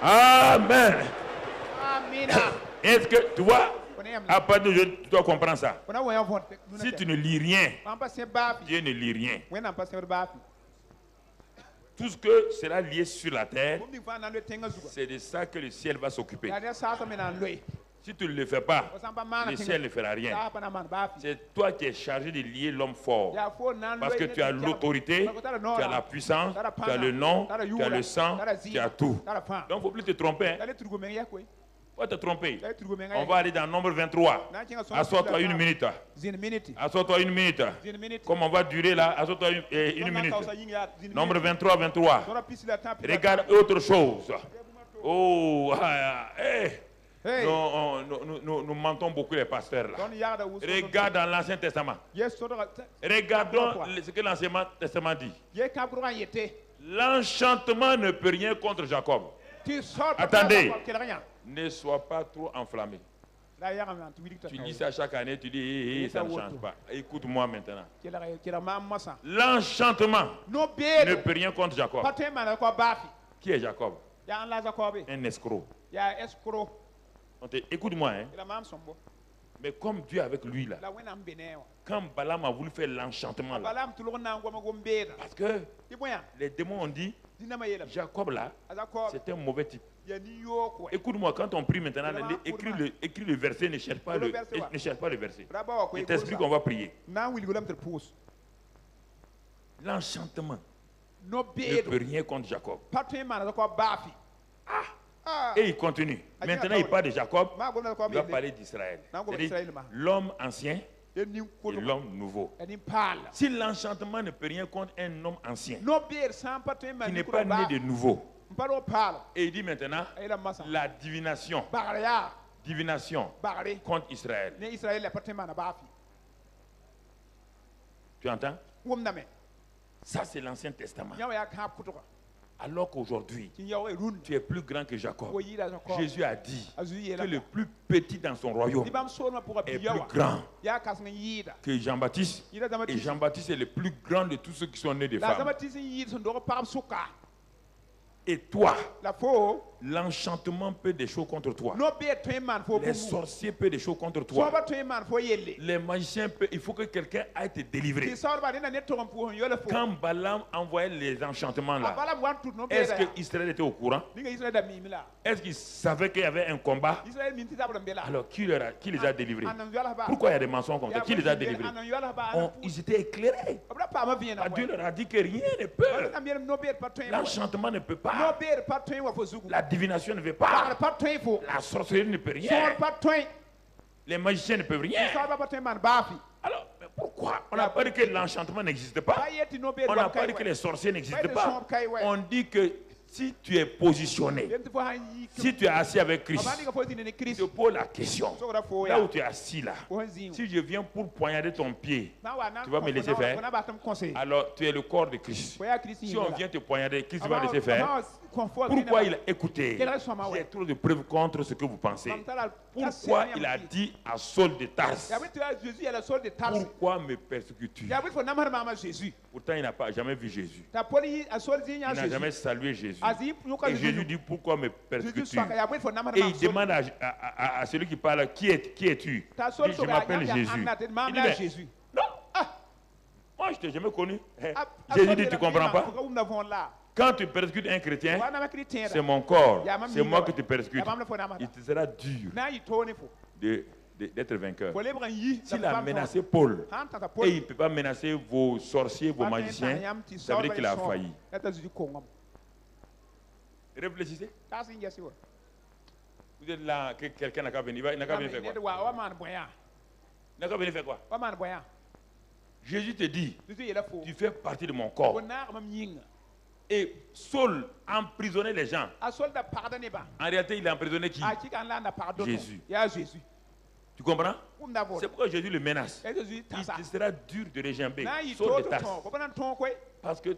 Amen. Est-ce que tu vois, à partir d'aujourd'hui, tu dois comprendre ça. Si tu ne lis rien, Dieu ne lit rien. Tout ce que sera lié sur la terre, c'est de ça que le ciel va s'occuper. Si tu ne le fais pas, le ciel ne fera rien. C'est toi qui es chargé de lier l'homme fort. Parce que tu as l'autorité, tu as la puissance, tu as le nom, tu as le sang, tu as tout. Donc il ne faut plus te tromper. Hein. Pas te tromper. On va aller dans Nombre 23. Assois-toi une minute. Assois-toi une minute. Comme on va durer là, assois-toi une minute. Nombre 23, 23. Regarde autre chose. Oh, hey. Nous mentons beaucoup les pasteurs là. Regarde dans l'Ancien Testament. Regardons ce que l'Ancien Testament dit. L'enchantement ne peut rien contre Jacob. Attendez, ne sois pas trop enflammé. Tu lis ça chaque année, tu dis ça ne change pas. Écoute-moi maintenant. L'enchantement ne peut rien contre Jacob. Qui est Jacob? Un escroc. Écoute-moi, hein. Mais comme Dieu est avec lui là, quand Balaam a voulu faire l'enchantement là, parce que les démons ont dit, Jacob là, c'est un mauvais type. Écoute-moi, quand on prie maintenant, écris le verset, ne cherche pas le verset. Je t'explique qu'on va prier. L'enchantement ne peut rien contre Jacob. Et il continue. Maintenant, il parle de Jacob, il va parler d'Israël. C'est-à-dire l'homme ancien et l'homme nouveau. Si l'enchantement ne peut rien contre un homme ancien, qui n'est pas né de nouveau, et il dit maintenant la divination contre Israël. Tu entends? Ça, c'est l'Ancien Testament. Alors qu'aujourd'hui, tu es plus grand que Jacob. Jésus a dit que le plus petit dans son royaume est plus grand que Jean-Baptiste. Et Jean-Baptiste est le plus grand de tous ceux qui sont nés de femmes. Et toi, l'enchantement peut des choses contre toi. Les sorciers peuvent des choses contre toi. Les magiciens peuvent. Il faut que quelqu'un aille te délivrer. Quand Balaam envoyait les enchantements là, est-ce qu'Israël était au courant? Est-ce qu'ils savaient qu'il y avait un combat? Alors qui les a délivrés? Pourquoi il y a des mensonges comme ça? Qui les a délivrés? Ils étaient éclairés. Dieu leur a dit que rien ne peut. L'enchantement ne peut pas. La divination ne veut pas. La sorcellerie ne peut rien. Les magiciens ne peuvent rien. Alors, mais pourquoi? On n'a pas dit que l'enchantement n'existe pas. On n'a pas dit que les sorciers n'existent pas. On dit que si tu es positionné, si tu es assis avec Christ, je te pose la question. Là où tu es assis là, si je viens pour poignarder ton pied, tu vas me laisser faire? Alors tu es le corps de Christ. Si on vient te poignarder, Christ va laisser faire? Pourquoi il a écouté? Il y a trop de preuves contre ce que vous pensez. Pourquoi il a dit à Saul de Tarse, pourquoi me persécutes-tu? Pourtant il n'a pas jamais vu Jésus. Il n'a jamais salué Jésus. Et Jésus dit, pourquoi me persécutes-tu? Et il demande à celui qui parle, qui es-tu? Il dit, je m'appelle Jésus. Il dit, mais, non, moi je t'ai jamais connu. Jésus dit, tu ne comprends pas? Quand tu persécutes un chrétien, c'est mon corps, c'est moi que tu persécutes. Il te sera dur d'être vainqueur. S'il a menacé Paul et il ne peut pas menacer vos sorciers, vos magiciens, ça veut dire qu'il a failli. Réfléchissez. Vous êtes là, que quelqu'un n'a qu'à venir. Il n'a qu'à venir faire quoi? Il n'a qu'à venir faire quoi? Jésus te dit, tu fais partie de mon corps. Et Saul emprisonnait les gens. En réalité, il a emprisonné qui? Jésus. Tu comprends? C'est pourquoi Jésus le menace. Il te sera dur de régimer. Saul de Tarse. Parce que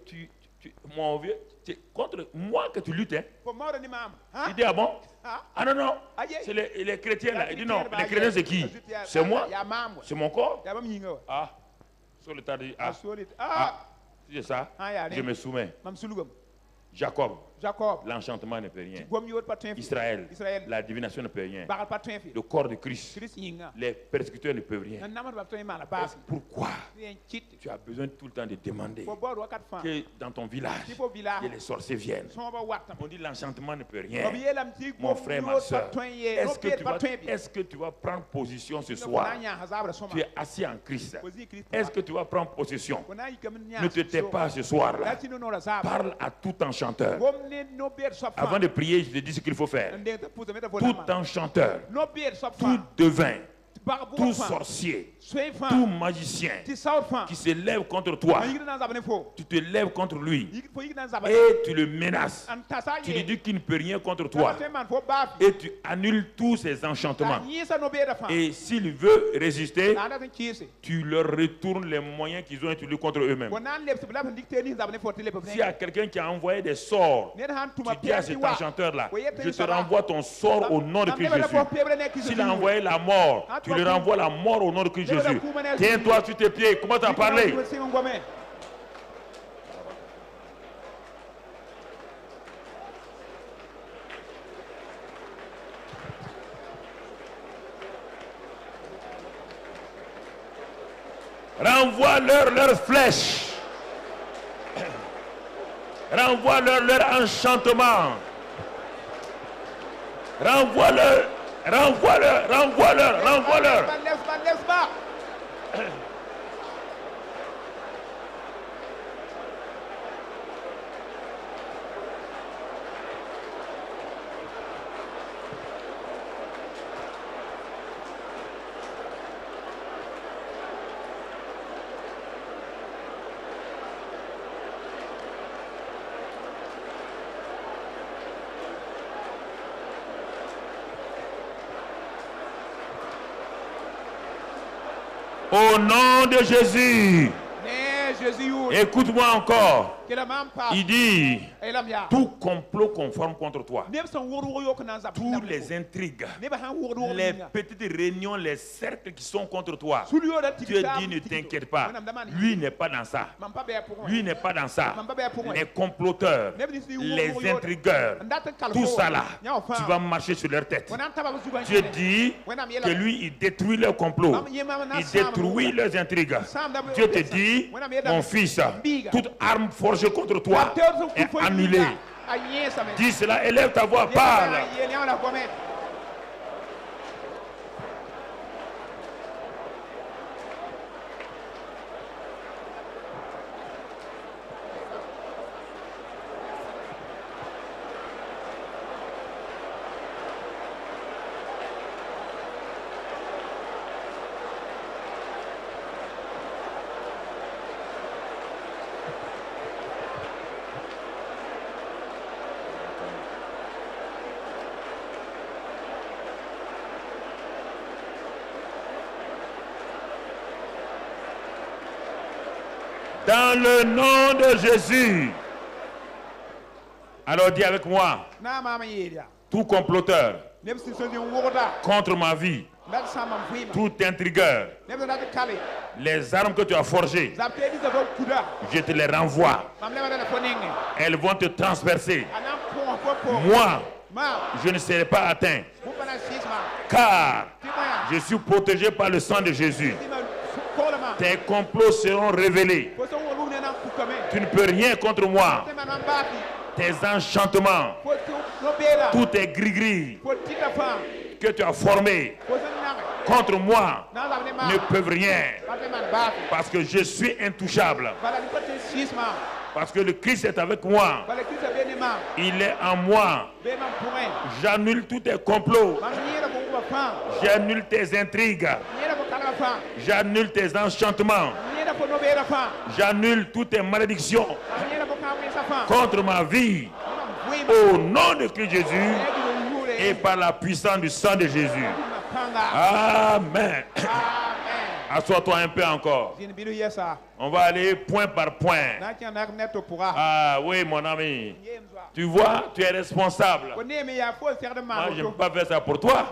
mon vieux, c'est contre moi que tu luttes. Il dit, ah bon? Ah non, non. C'est les chrétiens là. Il dit, non, les chrétiens c'est qui? C'est moi? C'est mon corps? Ah. Sur le tas de... Ah. Si c'est ça, je me soumets. Jacob, l'enchantement ne peut rien. Israël, la divination ne peut rien. Le corps de Christ, les persécuteurs ne peuvent rien. Pourquoi tu as besoin tout le temps de demander que dans ton village, que les sorciers viennent? On dit l'enchantement ne peut rien. Mon frère, ma soeur, est-ce que tu vas prendre position ce soir? Tu es assis en Christ. Est-ce que tu vas prendre position? Ne te tais pas ce soir-là. Parle à tout enchanteur. Avant de prier, je te dis ce qu'il faut faire. Tout enchanteur, tout devin, tout sorcier, tout magicien qui se lève contre toi, tu te lèves contre lui et tu le menaces. Tu lui dis qu'il ne peut rien contre toi et tu annules tous ses enchantements. Et s'il veut résister, tu leur retournes les moyens qu'ils ont utilisés contre eux-mêmes. S'il y a quelqu'un qui a envoyé des sorts, tu dis à cet enchanteur-là, je te renvoie ton sort au nom de Christ Jésus. S'il a envoyé la mort, tu lui renvoies la mort au nom de Christ Jésus. Tiens-toi sur tes pieds. Comment t'as parlé? Renvoie-leur leurs flèches. Renvoie-leur leur enchantement. Renvoie-leur. Renvoie-leur, renvoie-leur, renvoie-leur. Au nom de Jésus. Écoute-moi encore. Il dit, tout complot conforme contre toi, tous les intrigues, les petites réunions, les cercles qui sont contre toi, Dieu dit ne t'inquiète pas, lui n'est pas dans ça. Lui n'est pas dans ça. Les comploteurs, les intrigueurs, tout ça là, tu vas marcher sur leur tête. Dieu dit que lui, il détruit leurs complots, il détruit leurs intrigues. Dieu te dit, mon fils, toute arme forgée contre toi est annulée. Dis cela, élève ta voix, parle. Dans le nom de Jésus. Alors dis avec moi. Tout comploteur contre ma vie, tout intrigueur, les armes que tu as forgées, je te les renvoie. Elles vont te transpercer. Moi, je ne serai pas atteint, car je suis protégé par le sang de Jésus. Tes complots seront révélés. Tu ne peux rien contre moi. tes enchantements, tout est gris-gris que tu as formé contre moi ne peuvent rien. Parce que je suis intouchable. Parce que le Christ est avec moi. Il est en moi. J'annule tous tes complots. J'annule tes intrigues. J'annule tes enchantements. J'annule toutes tes malédictions contre ma vie. Au nom de Christ Jésus et par la puissance du sang de Jésus. Amen. Assois-toi un peu encore. On va aller point par point. Ah oui, mon ami. Tu vois, tu es responsable. Moi, je ne peux pas faire ça pour toi.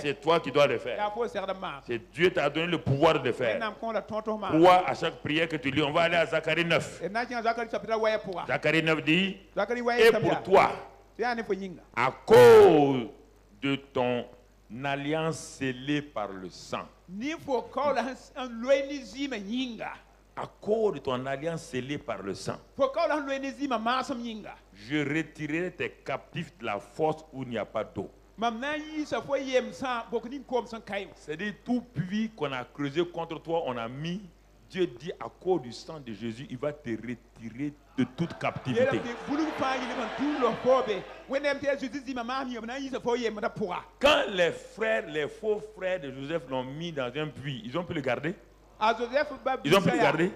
C'est toi qui dois le faire. C'est Dieu t'a donné le pouvoir de le faire. Crois à chaque prière que tu lis. On va aller à Zacharie 9. Zacharie 9 dit, et pour toi, à cause de ton alliance scellée par le sang. À cause de ton alliance scellée par le sang, je retirerai tes captifs de la fosse où il n'y a pas d'eau. C'est-à-dire tout puits qu'on a creusé contre toi, on a mis. Dieu dit à cause du sang de Jésus, il va te retirer de toute captivité. Quand les faux frères de Joseph l'ont mis dans un puits, ils ont pu le garder? Ils ont pu le garder?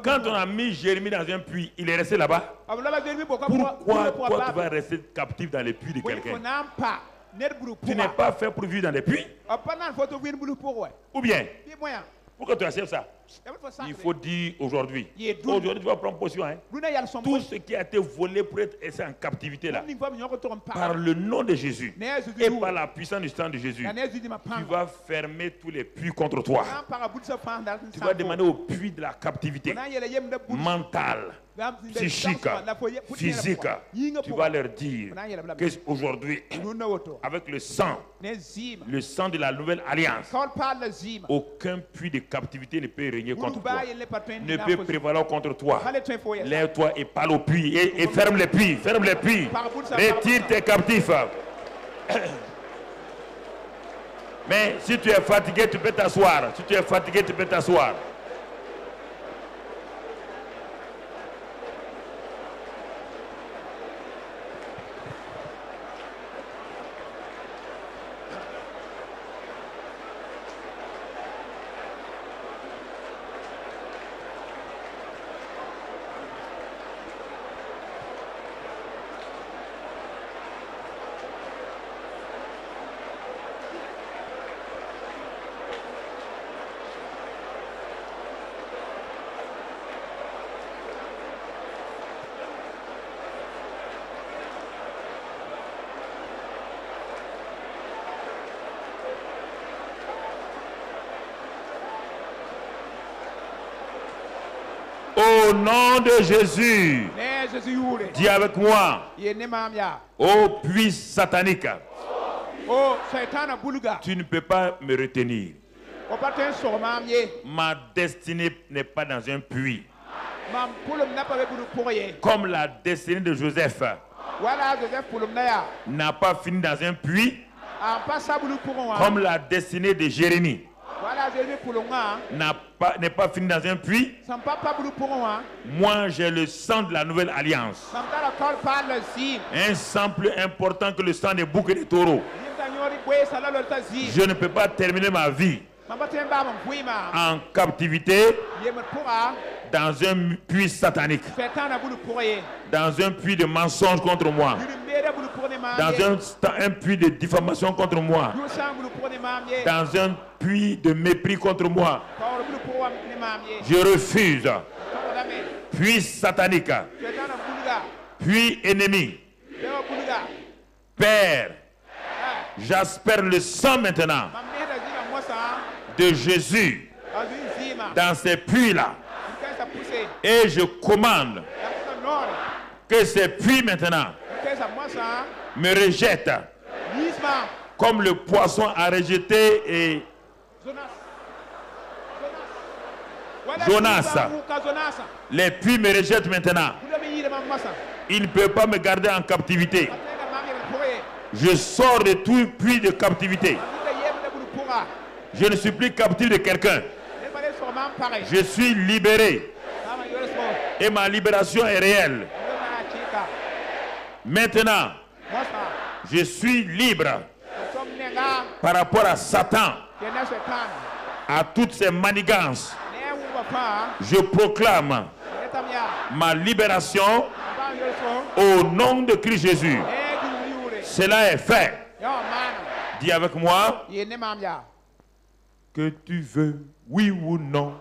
Quand on a mis Jérémie dans un puits, il est resté là-bas. Pourquoi toi tu vas rester captif dans les puits de quelqu'un? Tu n'es pas fait pour vivre dans les puits? Ou bien? Pourquoi tu acceptes ça? Il faut dire aujourd'hui. Aujourd'hui, tu vas prendre position. Hein? Tout ce qui a été volé pour être laissé en captivité là, par le nom de Jésus et par la puissance du sang de Jésus, tu vas fermer tous les puits contre toi. Tu vas demander au puits de la captivité mentale, psychique, physique. Tu vas leur dire qu'aujourd'hui, avec le sang de la nouvelle alliance, aucun puits de captivité ne peut régner contre toi, ne peut prévaloir contre toi. Lève-toi et parle au puits et ferme les puits, ferme les puits. Retire tes captifs. Mais si tu es fatigué, tu peux t'asseoir. Si tu es fatigué, tu peux t'asseoir. Au nom de Jésus, dis avec moi, ô puits satanique, tu ne peux pas me retenir. Ma destinée n'est pas dans un puits. Comme la destinée de Joseph n'a pas fini dans un puits, comme la destinée de Jérémie n'est pas fini dans un puits. Moi, j'ai le sang de la nouvelle alliance. Un sang plus important que le sang des boucs et des taureaux. Je ne peux pas terminer ma vie en captivité dans un puits satanique, dans un puits de mensonges contre moi, dans un puits de diffamation contre moi, dans un puits de mépris contre moi. Je refuse. Puits satanique, puits ennemi. Père, j'aspère le sang maintenant de Jésus dans ces puits-là. Et je commande que ces puits maintenant me rejettent comme le poisson a rejeté et Jonas. Les puits me rejettent maintenant. Il ne peut pas me garder en captivité. Je sors de tout puits de captivité. Je ne suis plus captif de quelqu'un. Je suis libéré. Et ma libération est réelle. Maintenant, je suis libre par rapport à Satan, à toutes ses manigances. Je proclame ma libération au nom de Christ Jésus. Cela est fait. Dis avec moi, que tu veux, oui ou non.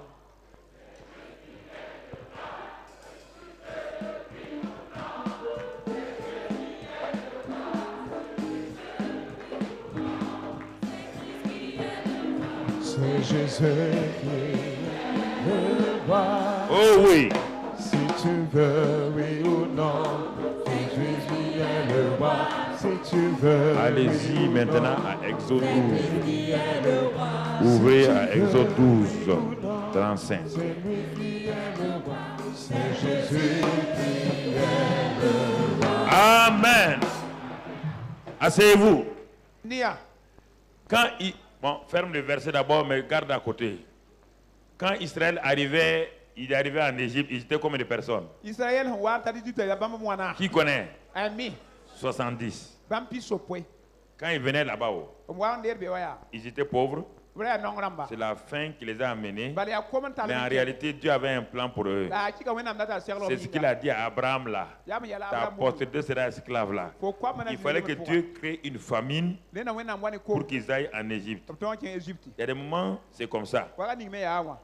C'est Jésus qui le roi. Oh oui. Si tu veux, oui ou non, si Jésus est le roi. Si tu veux. Allez-y maintenant à Exode 12. Ouvrez à Exode 12, 35. C'est lui qui est le roi. C'est Jésus qui est le roi. Amen. Asseyez-vous. Quand il... Bon, ferme le verset d'abord, mais garde à côté. Quand Israël arrivait, il est arrivé en Égypte, il était combien de personnes? Qui connaît? 70. Quand ils venaient là-bas, ils étaient pauvres. C'est la faim qui les a amenés. Mais en réalité, Dieu avait un plan pour eux. C'est ce qu'il a dit à Abraham là. Ta postérité sera esclave là. Il fallait que Dieu crée une famine pour qu'ils aillent en Égypte. Il y a des moments, c'est comme ça.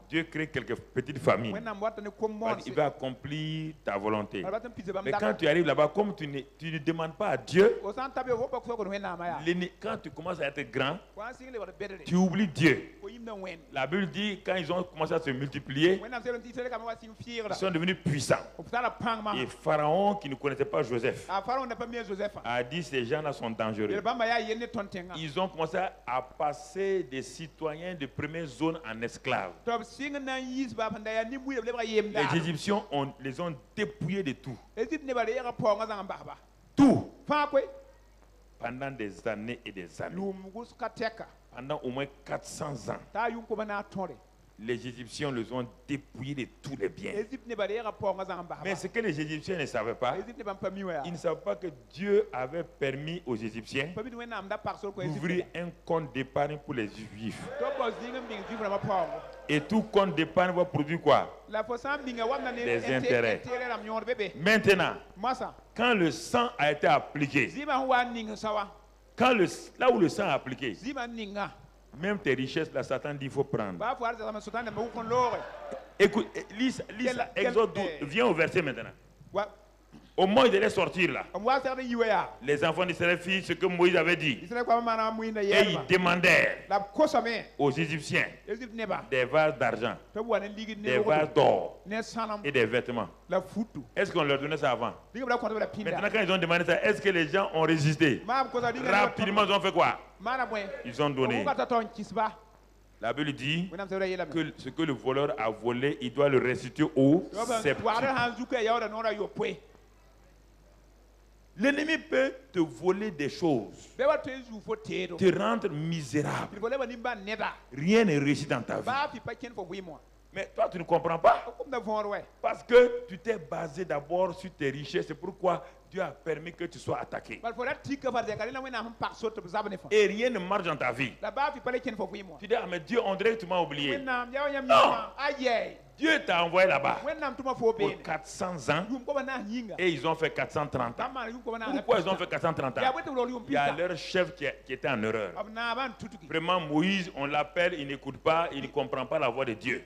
Dieu crée quelques petites familles. Il va accomplir ta volonté. Mais quand tu arrives là-bas, comme tu ne demandes pas à Dieu, quand tu commences à être grand, tu oublies Dieu. La Bible dit quand ils ont commencé à se multiplier, ils sont devenus puissants. Et Pharaon, qui ne connaissait pas Joseph, a dit ces gens-là sont dangereux. Ils ont commencé à passer des citoyens de première zone en esclaves. Les Égyptiens les ont dépouillés de tout. Tout. Pendant des années et des années. Pendant au moins 400 ans, les Égyptiens les ont dépouillés de tous les biens. Mais ce que les Égyptiens ne savaient pas, ils ne savaient pas que Dieu avait permis aux Égyptiens d'ouvrir un compte d'épargne pour les Juifs. Et tout compte d'épargne va produire quoi? Des intérêts. Maintenant, quand le sang a été appliqué, là où le sang est appliqué, même tes richesses, là, Satan dit qu'il faut prendre. Écoute, lis Exode 12. Viens au verset maintenant. Au moment où il allait sortir là, les enfants d'Israël firent ce que Moïse avait dit. Et ils demandèrent aux Égyptiens des vases d'argent, des vases d'or et des vêtements. Est-ce qu'on leur donnait ça avant? Maintenant, quand ils ont demandé ça, est-ce que les gens ont résisté? Rapidement, ils ont fait quoi? Ils ont donné. La Bible dit que ce que le voleur a volé, il doit le restituer au sceptique. L'ennemi peut te voler des choses, te rendre misérable. Rien n'est réussi dans ta vie. Mais toi, tu ne comprends pas. Parce que tu t'es basé d'abord sur tes richesses. C'est pourquoi Dieu a permis que tu sois attaqué. Et rien ne marche dans ta vie. Tu dis, ah mais Dieu, on dirait que tu m'as oublié. Non. Dieu t'a envoyé là-bas pour 400 ans et ils ont fait 430 ans. Pourquoi ils ont fait 430 ans? Il y a leur chef qui était en erreur. Vraiment, Moïse, on l'appelle, il n'écoute pas, il ne comprend pas la voix de Dieu.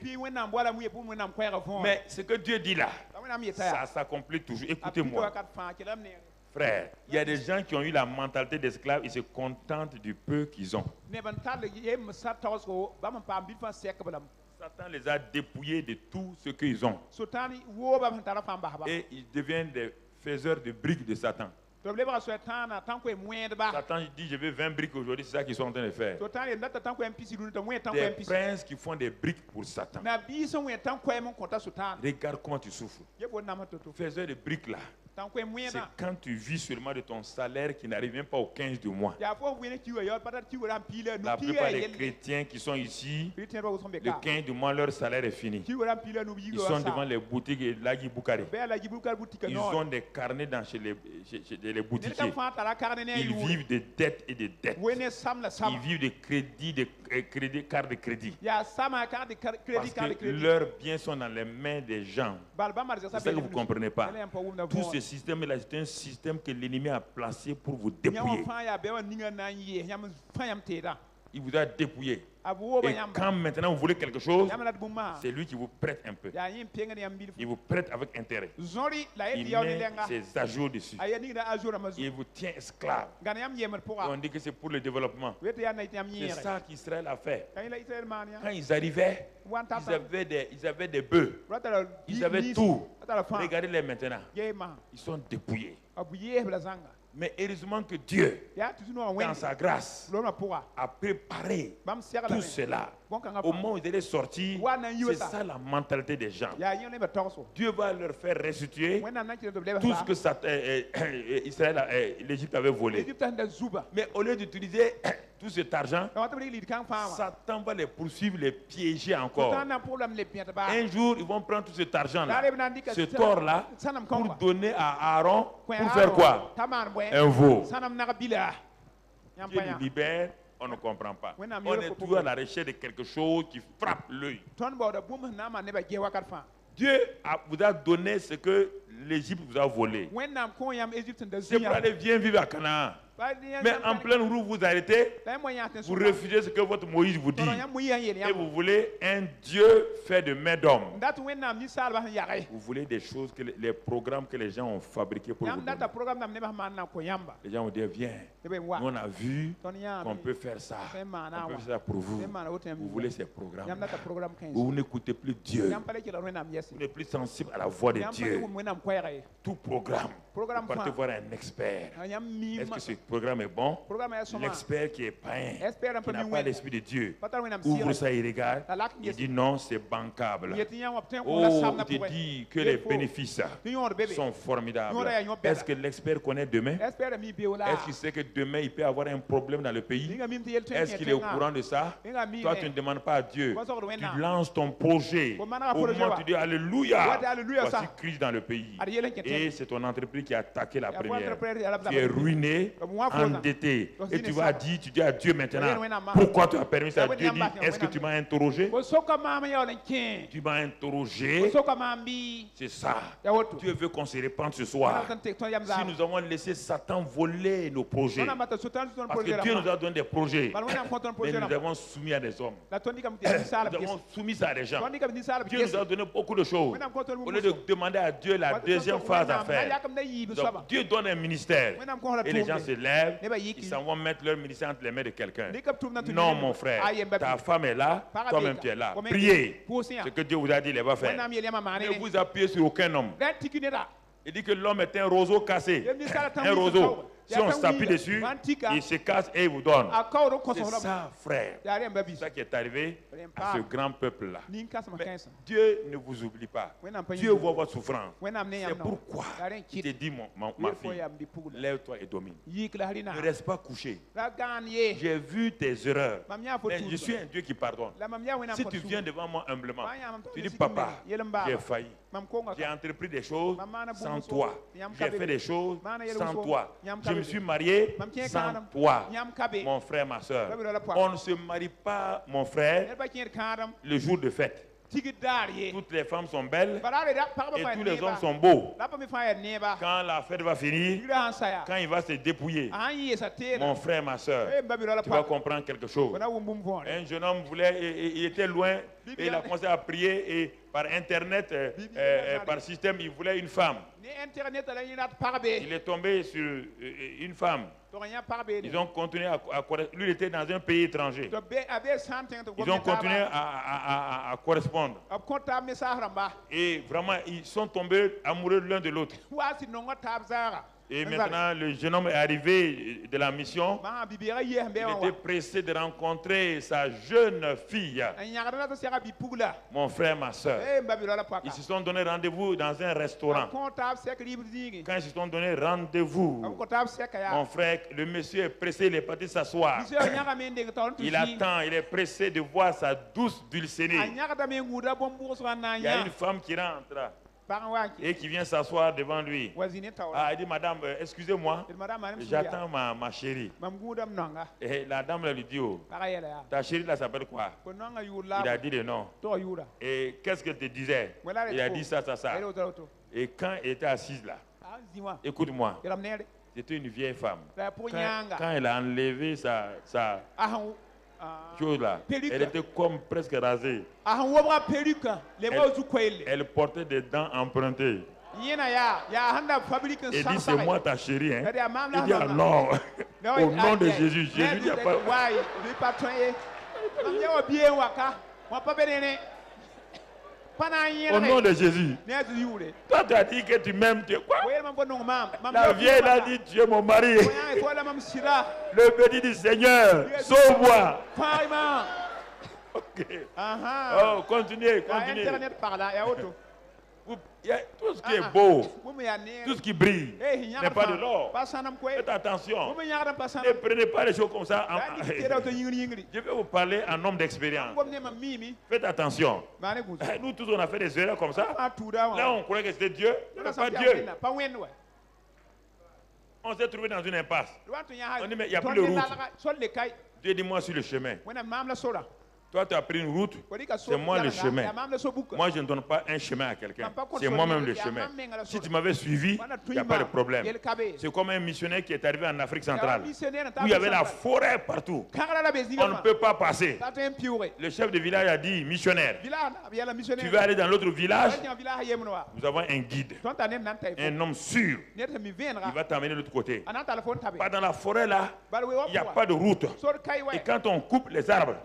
Mais ce que Dieu dit là, ça s'accomplit toujours. Écoutez-moi. Frère, il y a des gens qui ont eu la mentalité d'esclave, ils se contentent du peu qu'ils ont. Satan les a dépouillés de tout ce qu'ils ont. Et ils deviennent des faiseurs de briques de Satan. Satan dit, je veux 20 briques aujourd'hui, c'est ça qu'ils sont en train de faire. Des princes qui font des briques pour Satan. Regarde comment tu souffres. Faiseur de briques là. C'est quand tu vis seulement de ton salaire qui n'arrive même pas au 15 du mois. La plupart des chrétiens qui sont ici, le 15 du mois, leur salaire est fini. Ils sont devant les boutiques et Lagi Boukari. Ils ont des carnets chez les boutiquiers. Ils vivent de dettes et de dettes. Ils vivent de crédits, cartes de crédit. Parce que leurs biens sont dans les mains des gens. C'est ça que vous ne comprenez pas. Tout ce système-là, c'est un système que l'ennemi a placé pour vous dépouiller. Il vous a dépouillé. Et quand maintenant vous voulez quelque chose, c'est lui qui vous prête un peu. Il vous prête avec intérêt. Il met ses ajours dessus. Il vous tient esclave. On dit que c'est pour le développement. C'est ça qu'Israël a fait. Quand ils arrivaient, ils avaient des bœufs. Ils avaient tout. Regardez-les maintenant. Ils sont dépouillés. Mais heureusement que Dieu, dans sa grâce, a préparé tout cela. Au moment où ils allaient sortir, c'est ça la mentalité des gens. Dieu va leur faire restituer tout ce que Israël, l'Égypte avait volé. Mais au lieu d'utiliser tout cet argent, Satan va les poursuivre, les piéger encore. Un jour, ils vont prendre tout cet argent-là, ce tort-là, pour donner à Aaron, pour faire quoi? Un veau. Dieu nous libère, on ne comprend pas. On est toujours à la recherche de quelque chose qui frappe l'œil. Dieu vous a donné ce que l'Égypte vous a volé. C'est pour aller bien vivre à Canaan. Mais en pleine route, vous arrêtez, vous refusez ce que votre Moïse vous dit. Et vous voulez un Dieu fait de main d'homme. Vous voulez des choses, les programmes que les gens ont fabriqués pour vous donner. Les gens vont dire, viens, nous on a vu qu'on peut faire ça. On peut faire ça pour vous. Vous voulez ces programmes. Vous n'écoutez plus Dieu. Vous n'êtes plus sensible à la voix de Dieu. Tout programme, vous partez voir un expert. Est-ce que ce programme est bon? L'expert qui est païen, qui n'a pas l'esprit de Dieu, ouvre ça et regarde. Il dit non, c'est bancable. Oh, il te dit que les bénéfices sont formidables. Est-ce que l'expert connaît demain? Est-ce qu'il sait que demain il peut avoir un problème dans le pays? Est-ce qu'il est au courant de ça? Toi, tu ne demandes pas à Dieu. Tu lances ton projet. Au moment où tu dis Alléluia, voici crise dans le pays. Et c'est ton entreprise qui a attaqué la première. Tu es ruiné, endetté. Et tu vas dire, tu dis à Dieu maintenant, pourquoi tu as permis ça? Dieu dit, est-ce que tu m'as interrogé? Tu m'as interrogé. C'est ça. Dieu veut qu'on se répande ce soir. Si nous avons laissé Satan voler nos projets, parce que Dieu nous a donné des projets, mais nous avons soumis à des hommes. Nous avons soumis ça à des gens. Dieu nous a donné beaucoup de choses. Au lieu de demander à Dieu la deuxième phase à faire, donc Dieu donne un ministère et les gens se lèvent, ils s'en vont mettre leur ministère entre les mains de quelqu'un. Non, mon frère, ta femme est là, toi-même tu es là. Priez. Ce que Dieu vous a dit, il va faire. Ne vous appuyez sur aucun homme. Il dit que l'homme est un roseau cassé. Un roseau. Si on s'appuie dessus, il se casse et il vous donne. C'est ça, frère. C'est ça qui est arrivé à ce grand peuple-là. Mais Dieu ne vous oublie pas. Dieu voit votre souffrance. C'est pourquoi il te dit, ma fille, lève-toi et domine. Ne reste pas couché. J'ai vu tes erreurs. Mais je suis un Dieu qui pardonne. Si tu viens devant moi humblement, tu dis, papa, j'ai failli. J'ai entrepris des choses sans toi. J'ai fait des choses sans toi. Je me suis marié sans toi, mon frère, ma soeur. On ne se marie pas, mon frère, le jour de fête. Toutes les femmes sont belles et tous les hommes sont beaux. Quand la fête va finir, quand il va se dépouiller, mon frère, ma soeur, tu vas comprendre quelque chose. Un jeune homme il était loin et il a commencé à prier et par internet, par système, il voulait une femme. Il est tombé sur une femme. Ils ont continué à correspondre. Lui, il était dans un pays étranger. Ils ont continué à correspondre. Et vraiment, ils sont tombés amoureux l'un de l'autre. Et maintenant, le jeune homme est arrivé de la mission. Il était pressé de rencontrer sa jeune fille. Mon frère, ma soeur. Ils se sont donné rendez-vous dans un restaurant. Quand ils se sont donné rendez-vous, mon frère, le monsieur est pressé, il est parti s'asseoir. Il attend, il est pressé de voir sa douce dulcinée. Il y a une femme qui rentre et qui vient s'asseoir devant lui. Ah, il dit, madame, excusez-moi, j'attends ma chérie. Et la dame lui dit, oh, ta chérie là s'appelle quoi? Il a dit le nom. Et qu'est-ce qu'elle te disait? Il a dit ça. Et quand elle était assise là, écoute-moi, c'était une vieille femme. Quand elle a enlevé sa chose là, elle était comme presque rasée. Elle portait des dents empruntées. Et dit, c'est moi ta chérie. Hein? Il dit, alors, au nom de Jésus, Jésus n'y a pas... Au nom de Jésus. Toi, tu as dit que tu m'aimes. Quoi? La vieille a dit, tu es mon mari. Le petit dit, Seigneur, sauve-moi. Ok. Oh, continuez. Tout ce qui est beau, tout ce qui brille, n'est pas de l'or. Faites attention. Ne prenez pas les choses comme ça. Je vais vous parler en homme d'expérience. Faites attention. Nous tous, on a fait des erreurs comme ça. Là, on croyait que c'était Dieu. Ce n'est pas Dieu. On s'est trouvé dans une impasse. On dit, mais il n'y a plus de route. Dieu dit, moi, sur le chemin. Toi, tu as pris une route, c'est moi le chemin. Moi, je ne donne pas un chemin à quelqu'un. C'est moi-même le chemin. Si tu m'avais suivi, il n'y a pas de problème. C'est comme un missionnaire qui est arrivé en Afrique centrale, où il y avait la forêt partout. On ne peut pas passer. Le chef de village a dit, missionnaire, tu veux aller dans l'autre village? Nous avons un guide, un homme sûr. Il va t'amener de l'autre côté. Pas dans la forêt là, il n'y a pas de route. Et quand on coupe les arbres,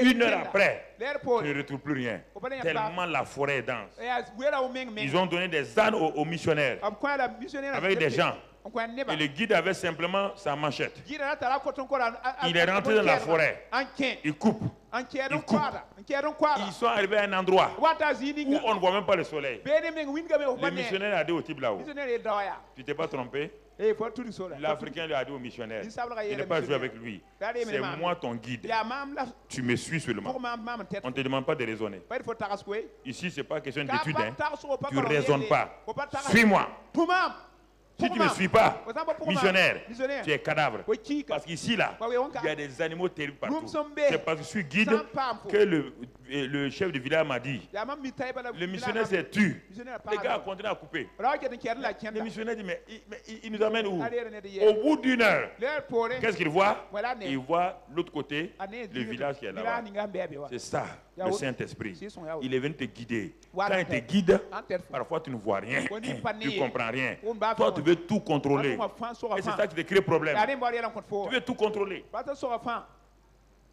une heure après, tu ne retrouves plus rien. Tellement la forêt est dense. Ils ont donné des ânes aux missionnaires avec des gens. Et le guide avait simplement sa manchette. Il est rentré dans la forêt. Il coupe. Ils sont arrivés à un endroit où on ne voit même pas le soleil. Le missionnaire a dit au type là-haut, tu t'es pas trompé? L'Africain lui a dit au missionnaire, il n'est pas joué avec lui. C'est moi ton guide. Tu me suis seulement. On ne te demande pas de raisonner. Ici, ce n'est pas question d'étude. Tu ne raisonnes pas. Suis-moi. Si tu ne me suis pas, missionnaire, tu es cadavre. Parce qu'ici, là, il y a des animaux terribles partout. C'est parce que je suis guide que le chef de village m'a dit. Le missionnaire s'est tué. Les gars ont continué à couper. Le missionnaire dit, mais il nous amène où? Au bout d'une heure, qu'est-ce qu'il voit? Il voit l'autre côté, le village qui est là-bas. C'est ça, le Saint-Esprit. Il est venu te guider. Quand il te guide, parfois tu ne vois rien. Tu ne comprends rien. Toi, tu veux tout contrôler. Et c'est ça qui te crée problème. Tu veux tout contrôler.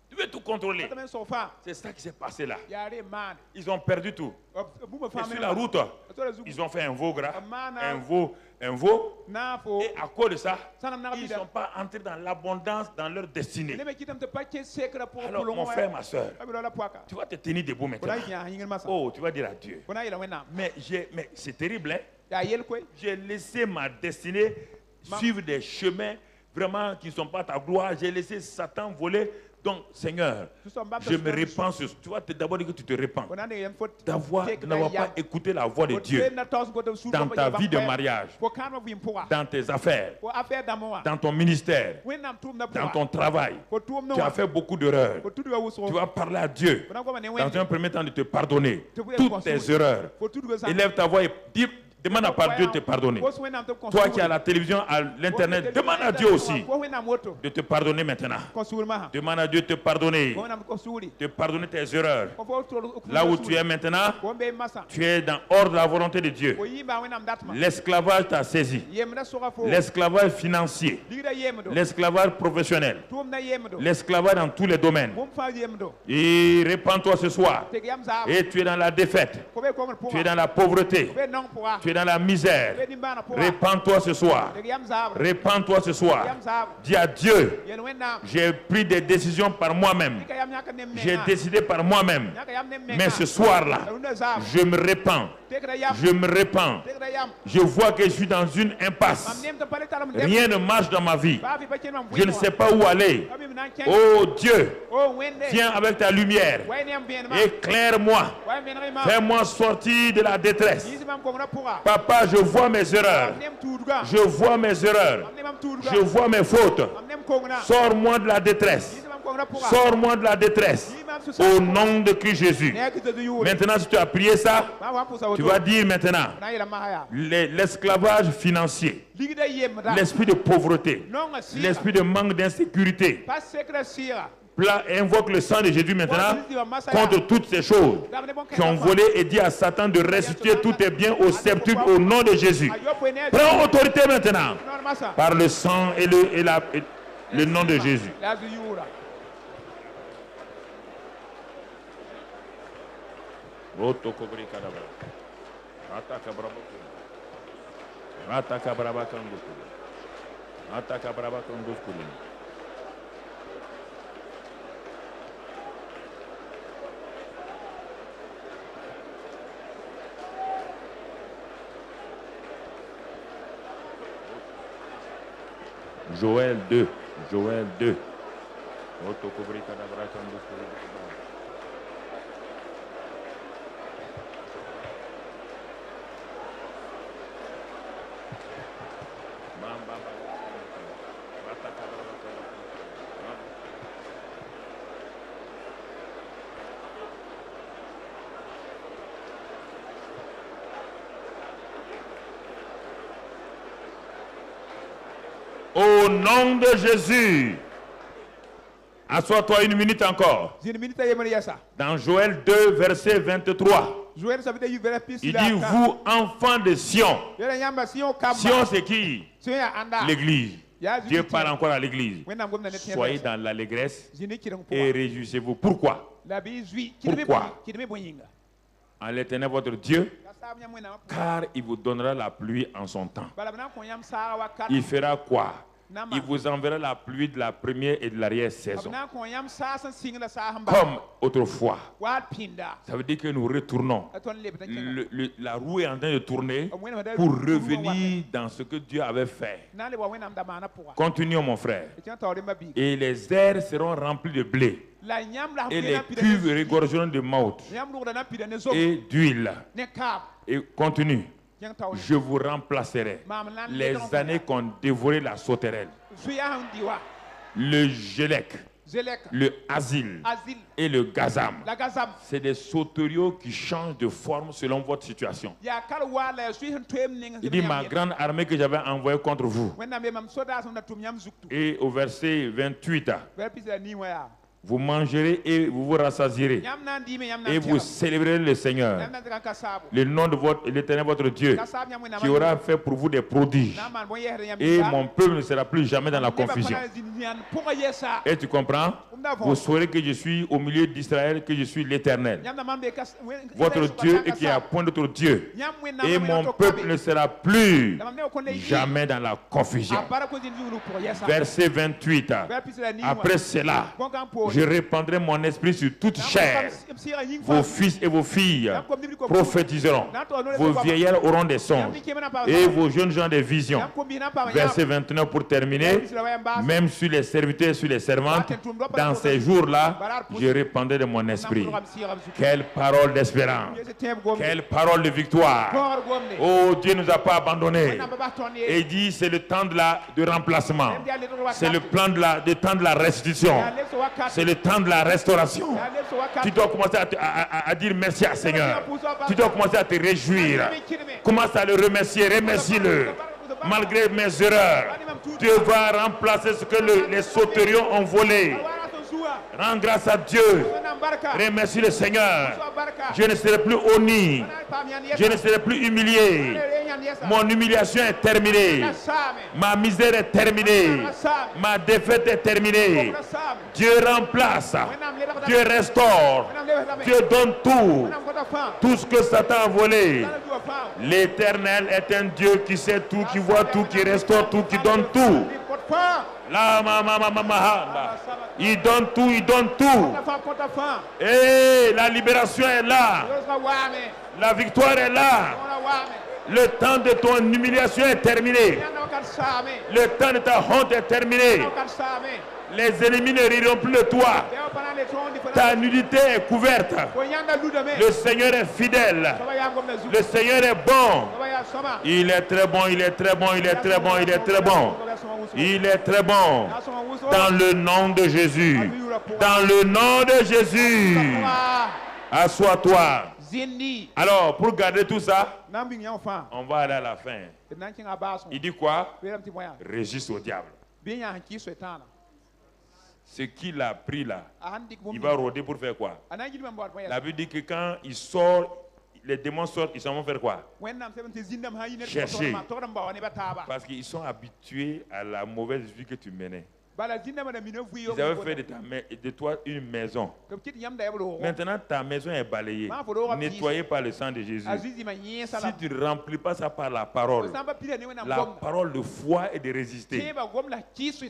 Tu veux tout contrôler. C'est ça qui s'est passé là. Ils ont perdu tout. Et sur la route, ils ont fait un veau gras, un veau. Et à cause de ça, ils ne sont pas entrés dans l'abondance dans leur destinée. Alors, mon frère, ma soeur, tu vas te tenir debout maintenant. Oh, tu vas dire à Dieu. Mais c'est terrible, hein? J'ai laissé ma destinée suivre des chemins vraiment qui ne sont pas ta gloire. J'ai laissé Satan voler. Donc, Seigneur, je me répands sur... Tu vois, d'abord dire que tu te répands. De n'avoir pas écouté la voix de Dieu dans ta vie de mariage, dans tes affaires, dans ton ministère, dans ton travail. Tu as fait beaucoup d'erreurs. Tu vas parler à Dieu dans un premier temps de te pardonner toutes tes erreurs. Élève ta voix et dis... Demande à Dieu de te pardonner. Toi qui as la télévision, à l'internet, demande à Dieu aussi de te pardonner maintenant. Demande à Dieu de te pardonner. De pardonner tes erreurs. Là où tu es maintenant, tu es hors de la volonté de Dieu. L'esclavage t'a saisi. L'esclavage financier. L'esclavage professionnel. L'esclavage dans tous les domaines. Et répands-toi ce soir. Et tu es dans la défaite. Tu es dans la pauvreté. Tu es dans la misère, répands-toi ce soir. Répands-toi ce soir. Dis à Dieu, j'ai pris des décisions par moi-même. J'ai décidé par moi-même. Mais ce soir-là, je me répands. Je me répands. Je vois que je suis dans une impasse. Rien ne marche dans ma vie. Je ne sais pas où aller. Oh Dieu, viens avec ta lumière. Éclaire-moi. Fais-moi sortir de la détresse. Papa, je vois mes erreurs. Je vois mes erreurs. Je vois mes fautes. Sors-moi de la détresse. Sors-moi de la détresse. Au nom de Christ Jésus. Maintenant, si tu as prié ça, tu vas dire maintenant l'esclavage financier, l'esprit de pauvreté, l'esprit de manque d'insécurité. Invoque le sang de Jésus maintenant contre toutes ces choses qui ont volé et dit à Satan de restituer tous tes biens au septuple au nom de Jésus. Prends autorité maintenant par le sang et le nom de Jésus. Joël 2. Joël 2. Au nom de Jésus. Assois-toi une minute encore. Dans Joël 2, verset 23. Il dit, vous, enfants de Sion. Sion, c'est qui? L'église. Dieu parle encore à l'église. Soyez dans l'allégresse et réjouissez-vous. Pourquoi? Pourquoi? En l'Éternel votre Dieu, car il vous donnera la pluie en son temps. Il fera quoi? Il vous enverra la pluie de la première et de l'arrière-saison. Comme autrefois. Ça veut dire que nous retournons. La roue est en train de tourner pour revenir dans ce que Dieu avait fait. Continuons mon frère. Et les airs seront remplis de blé. Et les cuves regorgeront de malt et d'huile. Et continue. Je vous remplacerai les années qu'ont dévoré la sauterelle, le gélec, le asile et le gazam. C'est des sauteriaux qui changent de forme selon votre situation. Il dit, ma grande armée que j'avais envoyée contre vous. Et au verset 28, vous mangerez et vous vous rassasierez. Et vous célébrerez le Seigneur, le nom de l'Éternel votre Dieu, qui aura fait pour vous des prodiges. Et mon peuple ne sera plus jamais dans la confusion. Et tu comprends? Vous saurez que je suis au milieu d'Israël, que je suis l'Éternel, votre Dieu, et qu'il n'y a point d'autre Dieu. Et mon peuple ne sera plus jamais dans la confusion. Verset 28. Après cela, je répandrai mon esprit sur toute chair. Vos fils et vos filles prophétiseront. Vos vieillards auront des songes. Et vos jeunes gens des visions. Verset 29 pour terminer. Même sur les serviteurs et sur les servantes, dans ces jours-là, je répandrai de mon esprit. Quelle parole d'espérance. Quelle parole de victoire. Oh, Dieu ne nous a pas abandonnés. Et il dit, c'est le temps de remplacement. C'est le temps de la restitution. C'est le temps de la restauration. Tu dois commencer à dire merci à Seigneur. Tu dois commencer à te réjouir. Commence à le remercier. Remercie-le. Malgré mes erreurs, Dieu va remplacer ce que les sauteriaux ont volé. Rends grâce à Dieu. Remercie le Seigneur. Je ne serai plus honni. Je ne serai plus humilié. Mon humiliation est terminée. Ma misère est terminée. Ma défaite est terminée. Dieu remplace. Dieu restaure. Dieu donne tout. Tout ce que Satan a volé. L'Éternel est un Dieu qui sait tout, qui voit tout, qui restaure tout, qui donne tout. Il donne tout, il donne tout. Et la libération est là. La victoire est là. Le temps de ton humiliation est terminé. Le temps de ta honte est terminé. Les ennemis ne riront plus de toi. Ta nudité est couverte. Le Seigneur est fidèle. Le Seigneur est bon. Il est très bon, il est très bon, il est très bon, il est très bon. Il est très bon. Dans le nom de Jésus. Dans le nom de Jésus. Assois-toi. Alors, pour garder tout ça, on va aller à la fin. Il dit quoi? Résiste au diable. Ce qu'il a pris là, il va rôder pour faire quoi? La Bible dit que quand il sort, les démons sortent, ils s'en vont faire quoi? Chercher. Parce qu'ils sont habitués à la mauvaise vie que tu menais. Ils avaient fait de toi une maison. Maintenant, ta maison est balayée, nettoyée par le sang de Jésus. Si tu ne remplis pas ça par la parole de foi et de résister,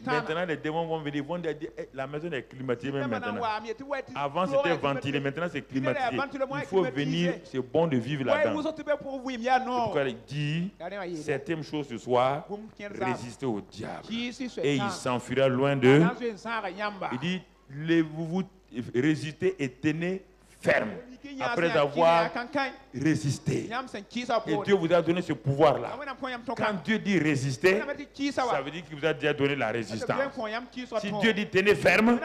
maintenant les démons vont venir, vont dire la maison est climatisée même maintenant. Avant c'était ventilé, maintenant c'est climatisé. Il faut venir, c'est bon de vivre là-dedans. Pourquoi il dit septième chose ce soir, résister au diable. Et il s'enfuira loin d'eux. Il dit, vous résistez et tenez ferme. Après avoir résisté. Et Dieu vous a donné ce pouvoir-là. Quand Dieu dit résister, ça veut dire qu'il vous a déjà donné la résistance. Si Dieu dit tenez ferme,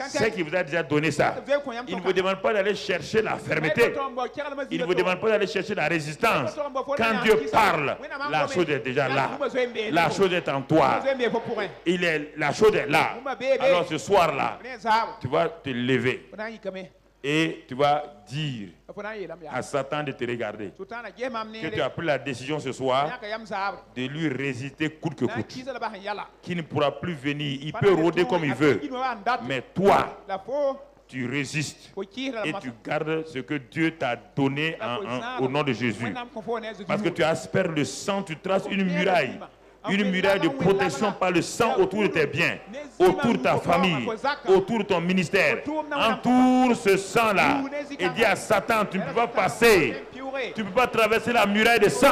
c'est qu'il vous a déjà donné ça. Il ne vous demande pas d'aller chercher la fermeté. Il ne vous demande pas d'aller chercher la résistance. Quand Dieu parle, la chose est déjà là. La chose est en toi. La chose est là. Alors ce soir-là, tu vas te lever. Et tu vas dire à Satan de te regarder que tu as pris la décision ce soir de lui résister coûte que coûte. Qui ne pourra plus venir. Il peut rôder comme il veut. Mais toi, tu résistes et tu gardes ce que Dieu t'a donné au nom de Jésus. Parce que tu aspères le sang, tu traces une muraille. Une muraille de protection par le sang autour de tes biens, autour de ta famille, autour de ton ministère. Entoure ce sang-là et dis à Satan, tu ne peux pas passer, tu ne peux pas traverser la muraille de sang.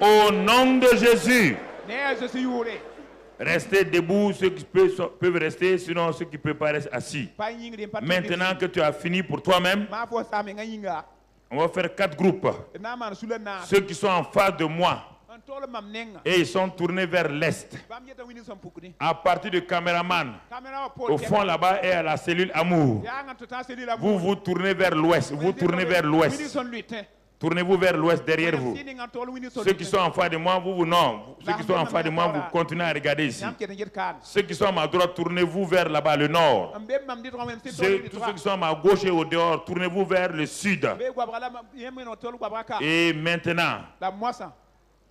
Au nom de Jésus. Restez debout, ceux qui peuvent rester, sinon ceux qui ne peuvent pas rester assis. Maintenant que tu as fini pour toi-même, on va faire 4 groupes. Ceux qui sont en face de moi, et ils sont tournés vers l'est. À partir du caméraman, au fond là-bas et à la cellule amour, vous vous tournez vers l'ouest. Vous tournez vers l'ouest. Tournez-vous vers l'ouest derrière vous. Ceux qui sont en face de moi, non. Ceux qui sont en face de moi, vous continuez à regarder ici. Ceux qui sont à ma droite, tournez-vous vers là-bas, le nord. Tous ceux qui sont à ma gauche et au dehors, tournez-vous vers le sud. Et maintenant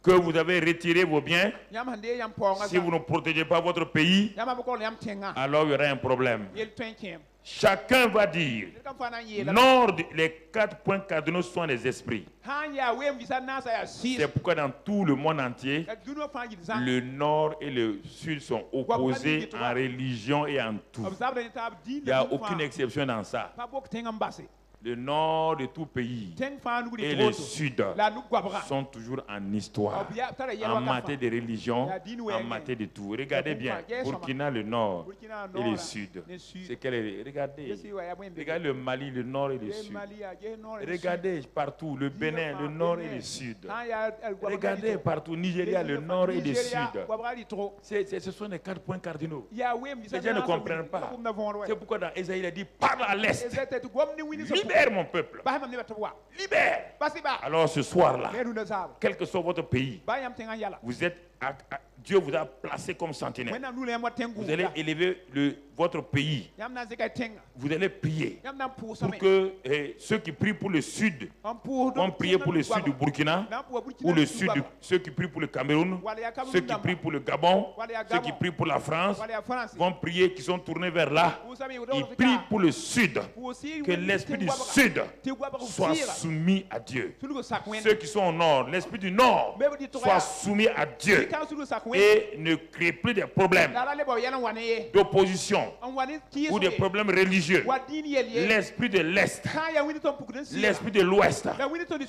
que vous avez retiré vos biens, si vous ne protégez pas votre pays, alors il y aura un problème. Chacun va dire, nord, les 4 points cardinaux sont les esprits. C'est pourquoi dans tout le monde entier, le nord et le sud sont opposés en religion et en tout. Il n'y a aucune exception dans ça. Le nord de tout pays et le sud sont toujours en histoire, en matière de religion, en matière de tout. Regardez bien, Burkina, le nord et le sud. C'est quel est, regardez le Mali, le nord et le sud. Regardez partout, le Bénin, le nord et le sud. Regardez partout, Nigeria, le nord et le sud. Ce sont les 4 points cardinaux. Les gens ne comprennent pas. C'est pourquoi dans Ésaïe, il a dit, parle à l'est. Libère mon peuple. Libère. Alors ce soir-là, quel que soit votre pays, vous êtes Dieu vous a placé comme sentinelle. Vous allez élever votre pays. Vous allez prier pour que ceux qui prient pour le sud vont prier pour le sud du Burkina, ou le sud, ceux qui prient pour le Cameroun, ceux qui prient pour le Gabon, ceux qui prient pour la France vont prier, qui sont tournés vers là. Ils prient pour le sud, que l'esprit du sud soit soumis à Dieu. Ceux qui sont au nord, l'esprit du nord soit soumis à Dieu et ne crée plus de problèmes d'opposition ou de problèmes religieux. L'esprit de l'Est, l'esprit de l'Ouest,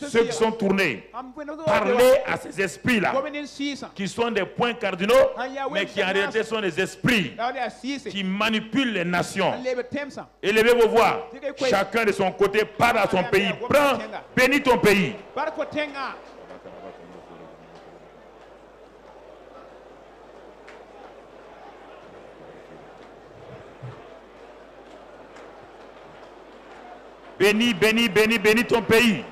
ceux qui sont tournés, parlez à ces esprits-là, qui sont des points cardinaux, mais qui en réalité sont des esprits qui manipulent les nations. Élevez vos voix, chacun de son côté, parle à son pays, prends, bénis ton pays. Bénis, bénis, bénis, bénis ton pays.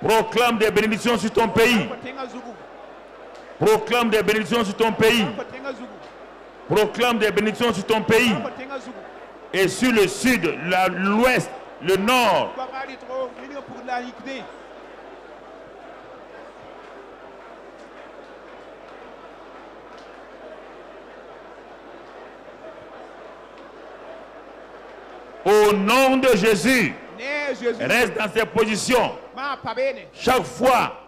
Proclame des bénédictions sur ton pays. Proclame des bénédictions sur ton pays. Proclame des bénédictions sur ton pays. Et sur le sud, l'ouest, le nord. Au nom de Jésus, reste dans ces positions. Chaque fois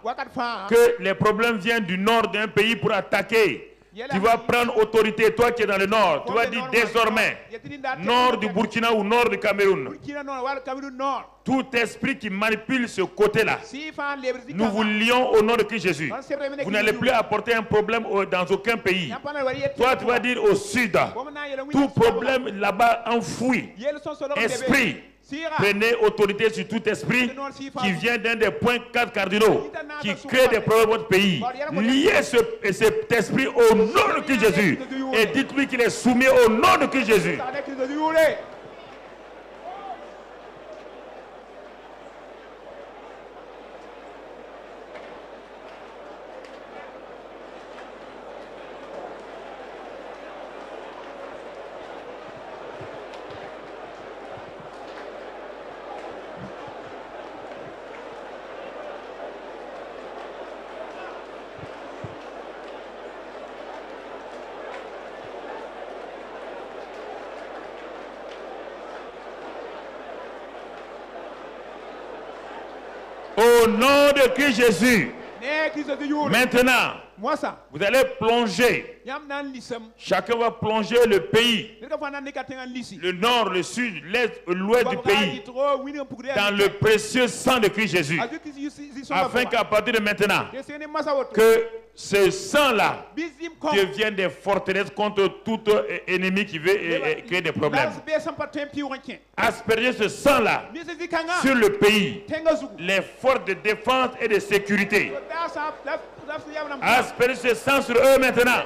que les problèmes viennent du nord d'un pays pour attaquer, tu vas prendre autorité, toi qui es dans le nord. Tu vas dire désormais, nord du Burkina ou nord du Cameroun, tout esprit qui manipule ce côté-là, nous vous lions au nom de Christ Jésus. Vous n'allez plus apporter un problème dans aucun pays. Toi, tu vas dire au sud, tout problème là-bas enfoui, esprit, prenez autorité sur tout esprit qui vient d'un des points 4 cardinaux, qui crée des problèmes dans votre pays. Liez cet esprit au nom de Christ Jésus et dites-lui qu'il est soumis au nom de Christ Jésus. Au nom de Christ Jésus. Maintenant, vous allez plonger. Chacun va plonger le pays. Le nord, le sud, l'est, l'ouest du pays. Dans le précieux sang de Christ Jésus. Afin qu'à partir de maintenant, que ce sang-là devienne des forteresses contre tout ennemi qui veut créer des problèmes. Asperger ce sang-là sur le pays, les forces de défense et de sécurité. Asperger ce sang sur eux maintenant.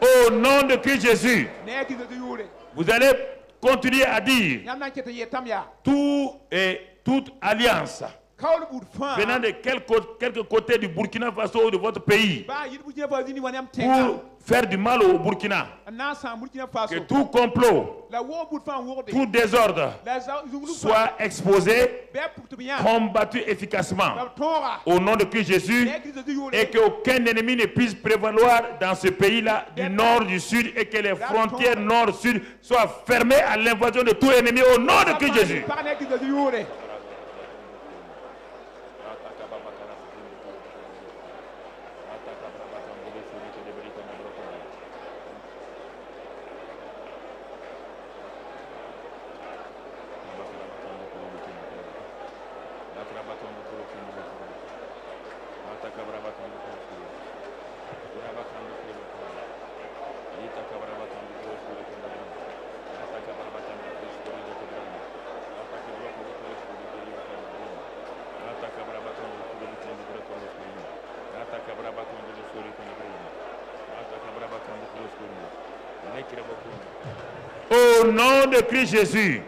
Au nom de Christ Jésus, vous allez continuer à dire toute alliance venant de quelque côté du Burkina Faso ou de votre pays pour faire du mal au Burkina, que tout complot, tout désordre soit exposé, combattu efficacement au nom de Christ Jésus, et qu'aucun ennemi ne puisse prévaloir dans ce pays-là du nord, du sud, et que les frontières nord-sud soient fermées à l'invasion de tout ennemi au nom de Christ Jésus. Au nom de Christ Jésus,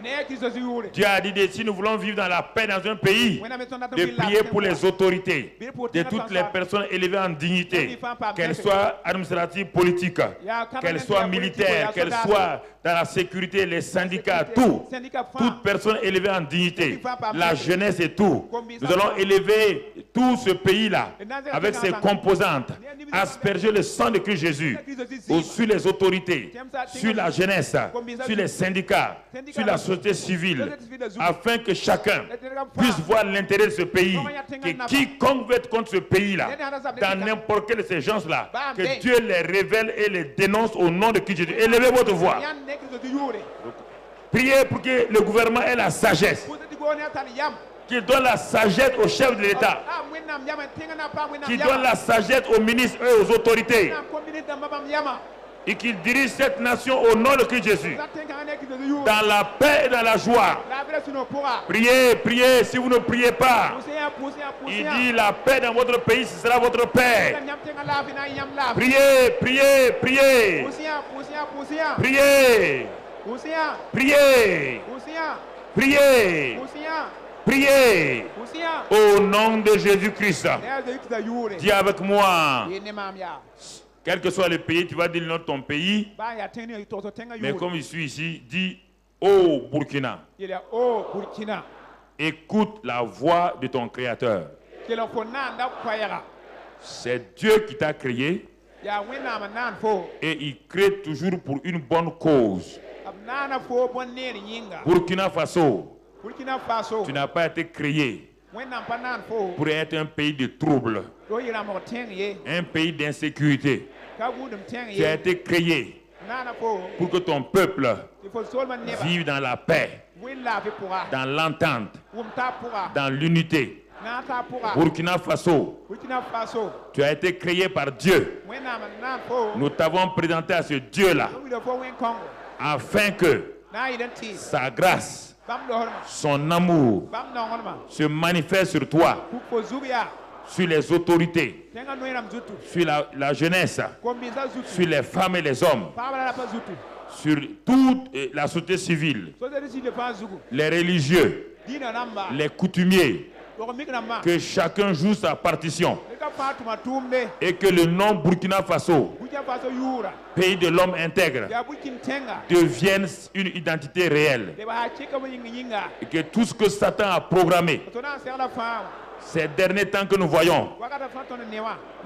Dieu a dit que si nous voulons vivre dans la paix dans un pays, de prier pour les autorités, de toutes les personnes élevées en dignité, qu'elles soient administratives, politiques, qu'elles soient militaires, qu'elles soient dans la sécurité, les syndicats, toute personne élevée en dignité, la jeunesse et tout. Nous allons élever tout ce pays-là avec ses composantes, asperger le sang de Christ Jésus sur les autorités, sur la jeunesse, sur les syndicats, sur la société civile, afin que chacun puisse voir l'intérêt de ce pays, que quiconque veut être contre ce pays-là, dans n'importe quel de ces gens-là, que Dieu les révèle et les dénonce au nom de Christ Jésus. Élevez votre voix. Priez pour que le gouvernement ait la sagesse, qu'il donne la sagesse aux chefs de l'État, qu'il donne la sagesse aux ministres et aux autorités, et qu'il dirige cette nation au nom de Christ Jésus, dans la paix et dans la joie. Priez, priez. Si vous ne priez pas, il dit la paix dans votre pays, ce sera votre paix. Priez, priez, priez. Priez. Priez. Priez. Priez. Au nom de Jésus-Christ. Dis avec moi. Quel que soit le pays, tu vas dire le nom de ton pays. Mais comme je suis ici, dis ô Burkina. Écoute la voix de ton Créateur. C'est Dieu qui t'a créé. Et il crée toujours pour une bonne cause. Burkina Faso, tu n'as pas été créé pour être un pays de trouble, un pays d'insécurité. Tu as été créé pour que ton peuple vive dans la paix, dans l'entente, dans l'unité. Burkina Faso, tu as été créé par Dieu. Nous t'avons présenté à ce Dieu-là afin que sa grâce, son amour se manifeste sur toi, sur les autorités, sur la jeunesse, sur les femmes et les hommes, sur toute la société civile, les religieux, les coutumiers, que chacun joue sa partition et que le nom Burkina Faso, pays de l'homme intègre, devienne une identité réelle, et que tout ce que Satan a programmé ces derniers temps que nous voyons,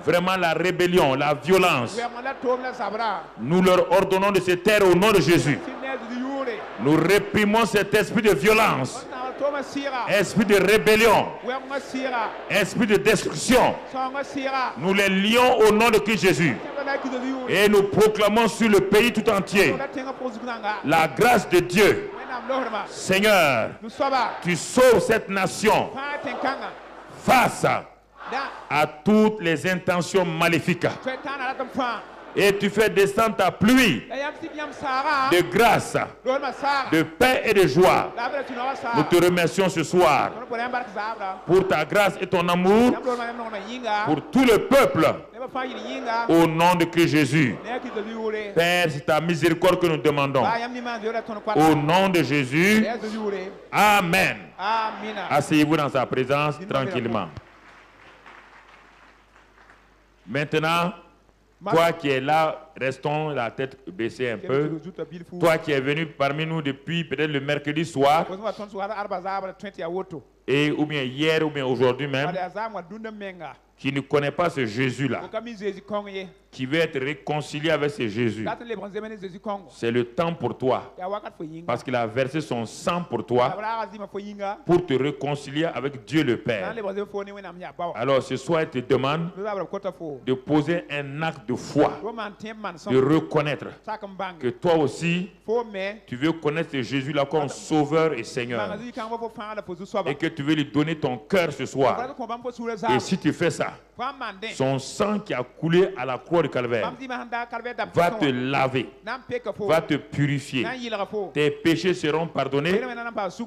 vraiment la rébellion, la violence, nous leur ordonnons de se taire au nom de Jésus. Nous réprimons cet esprit de violence, esprit de rébellion, esprit de destruction. Nous les lions au nom de Christ Jésus et nous proclamons sur le pays tout entier la grâce de Dieu. Seigneur, tu sauves cette nation face à toutes les intentions maléfiques. Et tu fais descendre ta pluie de grâce, de paix et de joie. Nous te remercions ce soir pour ta grâce et ton amour pour tout le peuple. Au nom de Christ Jésus. Père, c'est ta miséricorde que nous demandons. Au nom de Jésus. Amen. Asseyez-vous dans sa présence tranquillement. Maintenant, toi qui es là, restons la tête baissée un peu. Toi qui es venu parmi nous depuis peut-être le mercredi soir, et ou bien hier ou bien aujourd'hui même, qui ne connaît pas ce Jésus-là, qui veut être réconcilié avec ce Jésus, c'est le temps pour toi, parce qu'il a versé son sang pour toi, pour te réconcilier avec Dieu le Père. Alors ce soir, il te demande de poser un acte de foi, de reconnaître que toi aussi, tu veux connaître ce Jésus-là comme Sauveur et Seigneur, et que tu veux lui donner ton cœur ce soir. Et si tu fais ça, son sang qui a coulé à la croix du Calvaire va te laver, va te purifier. Tes péchés seront pardonnés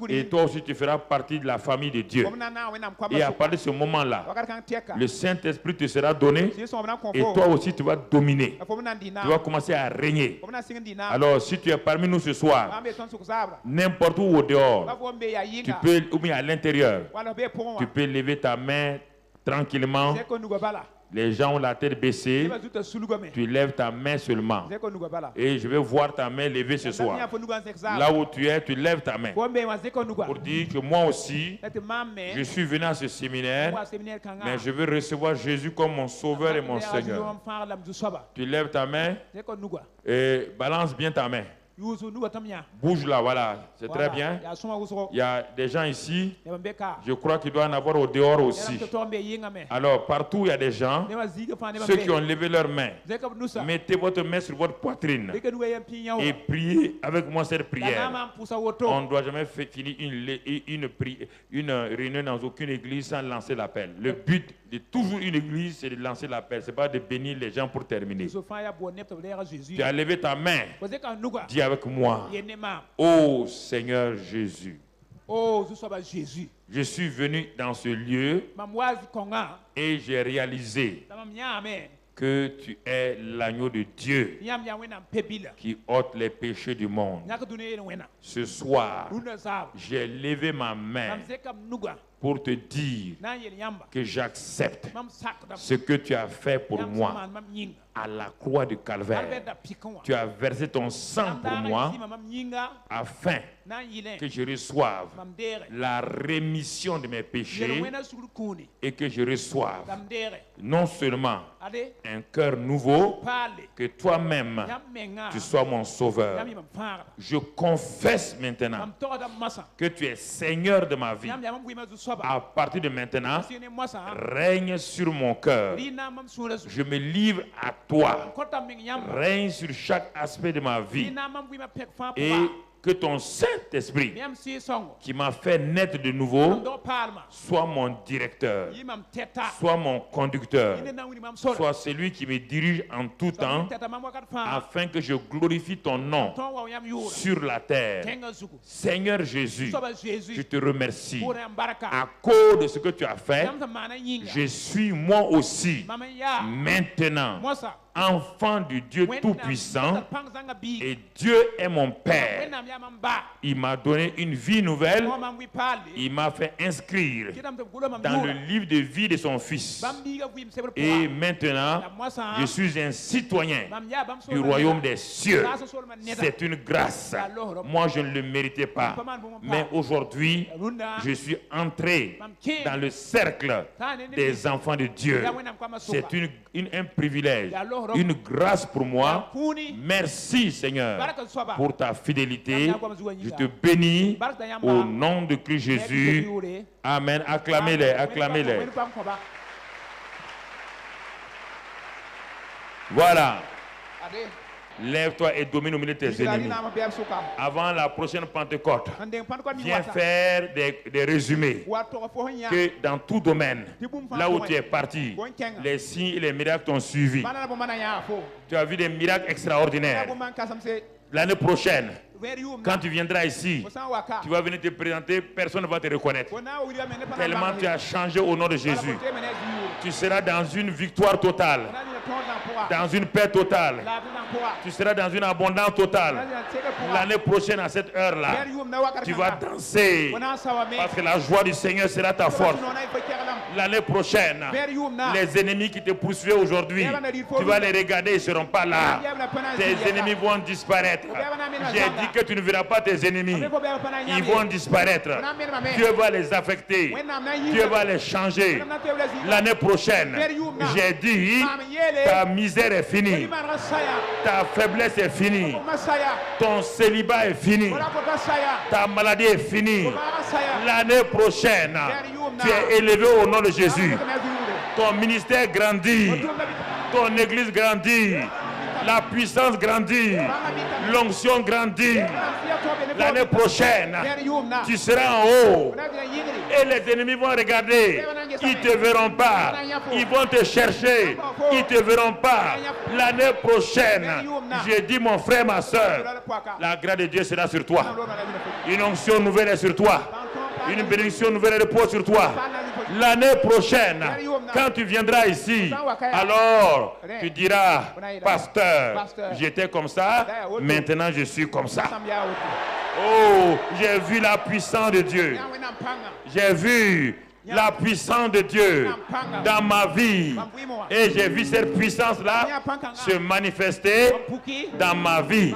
et toi aussi tu feras partie de la famille de Dieu. Et à partir de ce moment-là, le Saint-Esprit te sera donné et toi aussi tu vas dominer. Tu vas commencer à régner. Alors si tu es parmi nous ce soir, n'importe où au dehors, tu peux, ou bien à l'intérieur, tu peux lever ta main tranquillement. Les gens ont la tête baissée. Tu lèves ta main seulement. Et je vais voir ta main levée ce soir. Là où tu es, tu lèves ta main. Pour dire que moi aussi, je suis venu à ce séminaire, mais je veux recevoir Jésus comme mon Sauveur et mon Seigneur. Tu lèves ta main et balance bien ta main. Bouge là, voilà, c'est très bien. Il y a des gens ici, je crois qu'il doit en avoir au dehors aussi. Alors, partout il y a des gens, ceux qui ont levé leurs mains, mettez votre main sur votre poitrine et priez avec moi cette prière. On ne doit jamais finir une réunion dans aucune église sans lancer l'appel. Le but de toujours une église, c'est de lancer l'appel, ce n'est pas de bénir les gens pour terminer. Tu as levé ta main, dis avec moi, ô Seigneur Jésus, je suis venu dans ce lieu et j'ai réalisé que tu es l'agneau de Dieu qui ôte les péchés du monde. Ce soir, j'ai levé ma main pour te dire que j'accepte ce que tu as fait pour moi à la croix du Calvaire. Tu as versé ton sang pour moi afin que je reçoive la rémission de mes péchés et que je reçoive non seulement un cœur nouveau, que toi-même tu sois mon sauveur. Je confesse maintenant que tu es Seigneur de ma vie. À partir de maintenant, règne sur mon cœur. Je me livre à toi. Règne sur chaque aspect de ma vie. Et que ton Saint-Esprit, qui m'a fait naître de nouveau, soit mon directeur, soit mon conducteur, soit celui qui me dirige en tout temps, afin que je glorifie ton nom sur la terre. Seigneur Jésus, je te remercie. À cause de ce que tu as fait, je suis moi aussi maintenant enfant du Dieu Tout-Puissant, et Dieu est mon Père. Il m'a donné une vie nouvelle. Il m'a fait inscrire dans le livre de vie de son Fils. Et maintenant, je suis un citoyen du royaume des cieux. C'est une grâce. Moi, je ne le méritais pas. Mais aujourd'hui, je suis entré dans le cercle des enfants de Dieu. C'est un privilège, une grâce pour moi. Merci Seigneur pour ta fidélité. Je te bénis au nom de Christ Jésus. Amen. Acclamez-les, acclamez-les. Voilà. Lève-toi et domine au milieu de tes ennemis. Avant la prochaine Pentecôte, viens faire des résumés. Que dans tout domaine, là où tu es parti, les signes et les miracles t'ont suivi. Tu as vu des miracles extraordinaires. L'année prochaine, quand tu viendras ici, tu vas venir te présenter, personne ne va te reconnaître. Tellement tu as changé au nom de Jésus. Tu seras dans une victoire totale, dans une paix totale. Tu seras dans une abondance totale. L'année prochaine, à cette heure-là, tu vas danser parce que la joie du Seigneur sera ta force. L'année prochaine, les ennemis qui te poursuivaient aujourd'hui, tu vas les regarder, ils ne seront pas là. Tes ennemis vont disparaître. J'ai dit que tu ne verras pas tes ennemis. Ils vont disparaître. Dieu va les affecter. Dieu va les changer. L'année prochaine, j'ai dit, ta misère est finie. Ta faiblesse est finie. Ton célibat est fini. Ta maladie est finie. L'année prochaine, tu es élevé au nom de Jésus. Ton ministère grandit. Ton église grandit. La puissance grandit. L'onction grandit. L'année prochaine, tu seras en haut. Et les ennemis vont regarder. Ils ne te verront pas. Ils vont te chercher. Ils ne te verront pas. L'année prochaine, j'ai dit mon frère, ma soeur, la grâce de Dieu sera sur toi. Une onction nouvelle est sur toi. Une bénédiction nouvelle repose sur toi. L'année prochaine, quand tu viendras ici, alors tu diras, pasteur, j'étais comme ça, maintenant je suis comme ça. Oh, j'ai vu la puissance de Dieu. J'ai vu la puissance de Dieu dans ma vie. Et j'ai vu cette puissance-là se manifester dans ma vie.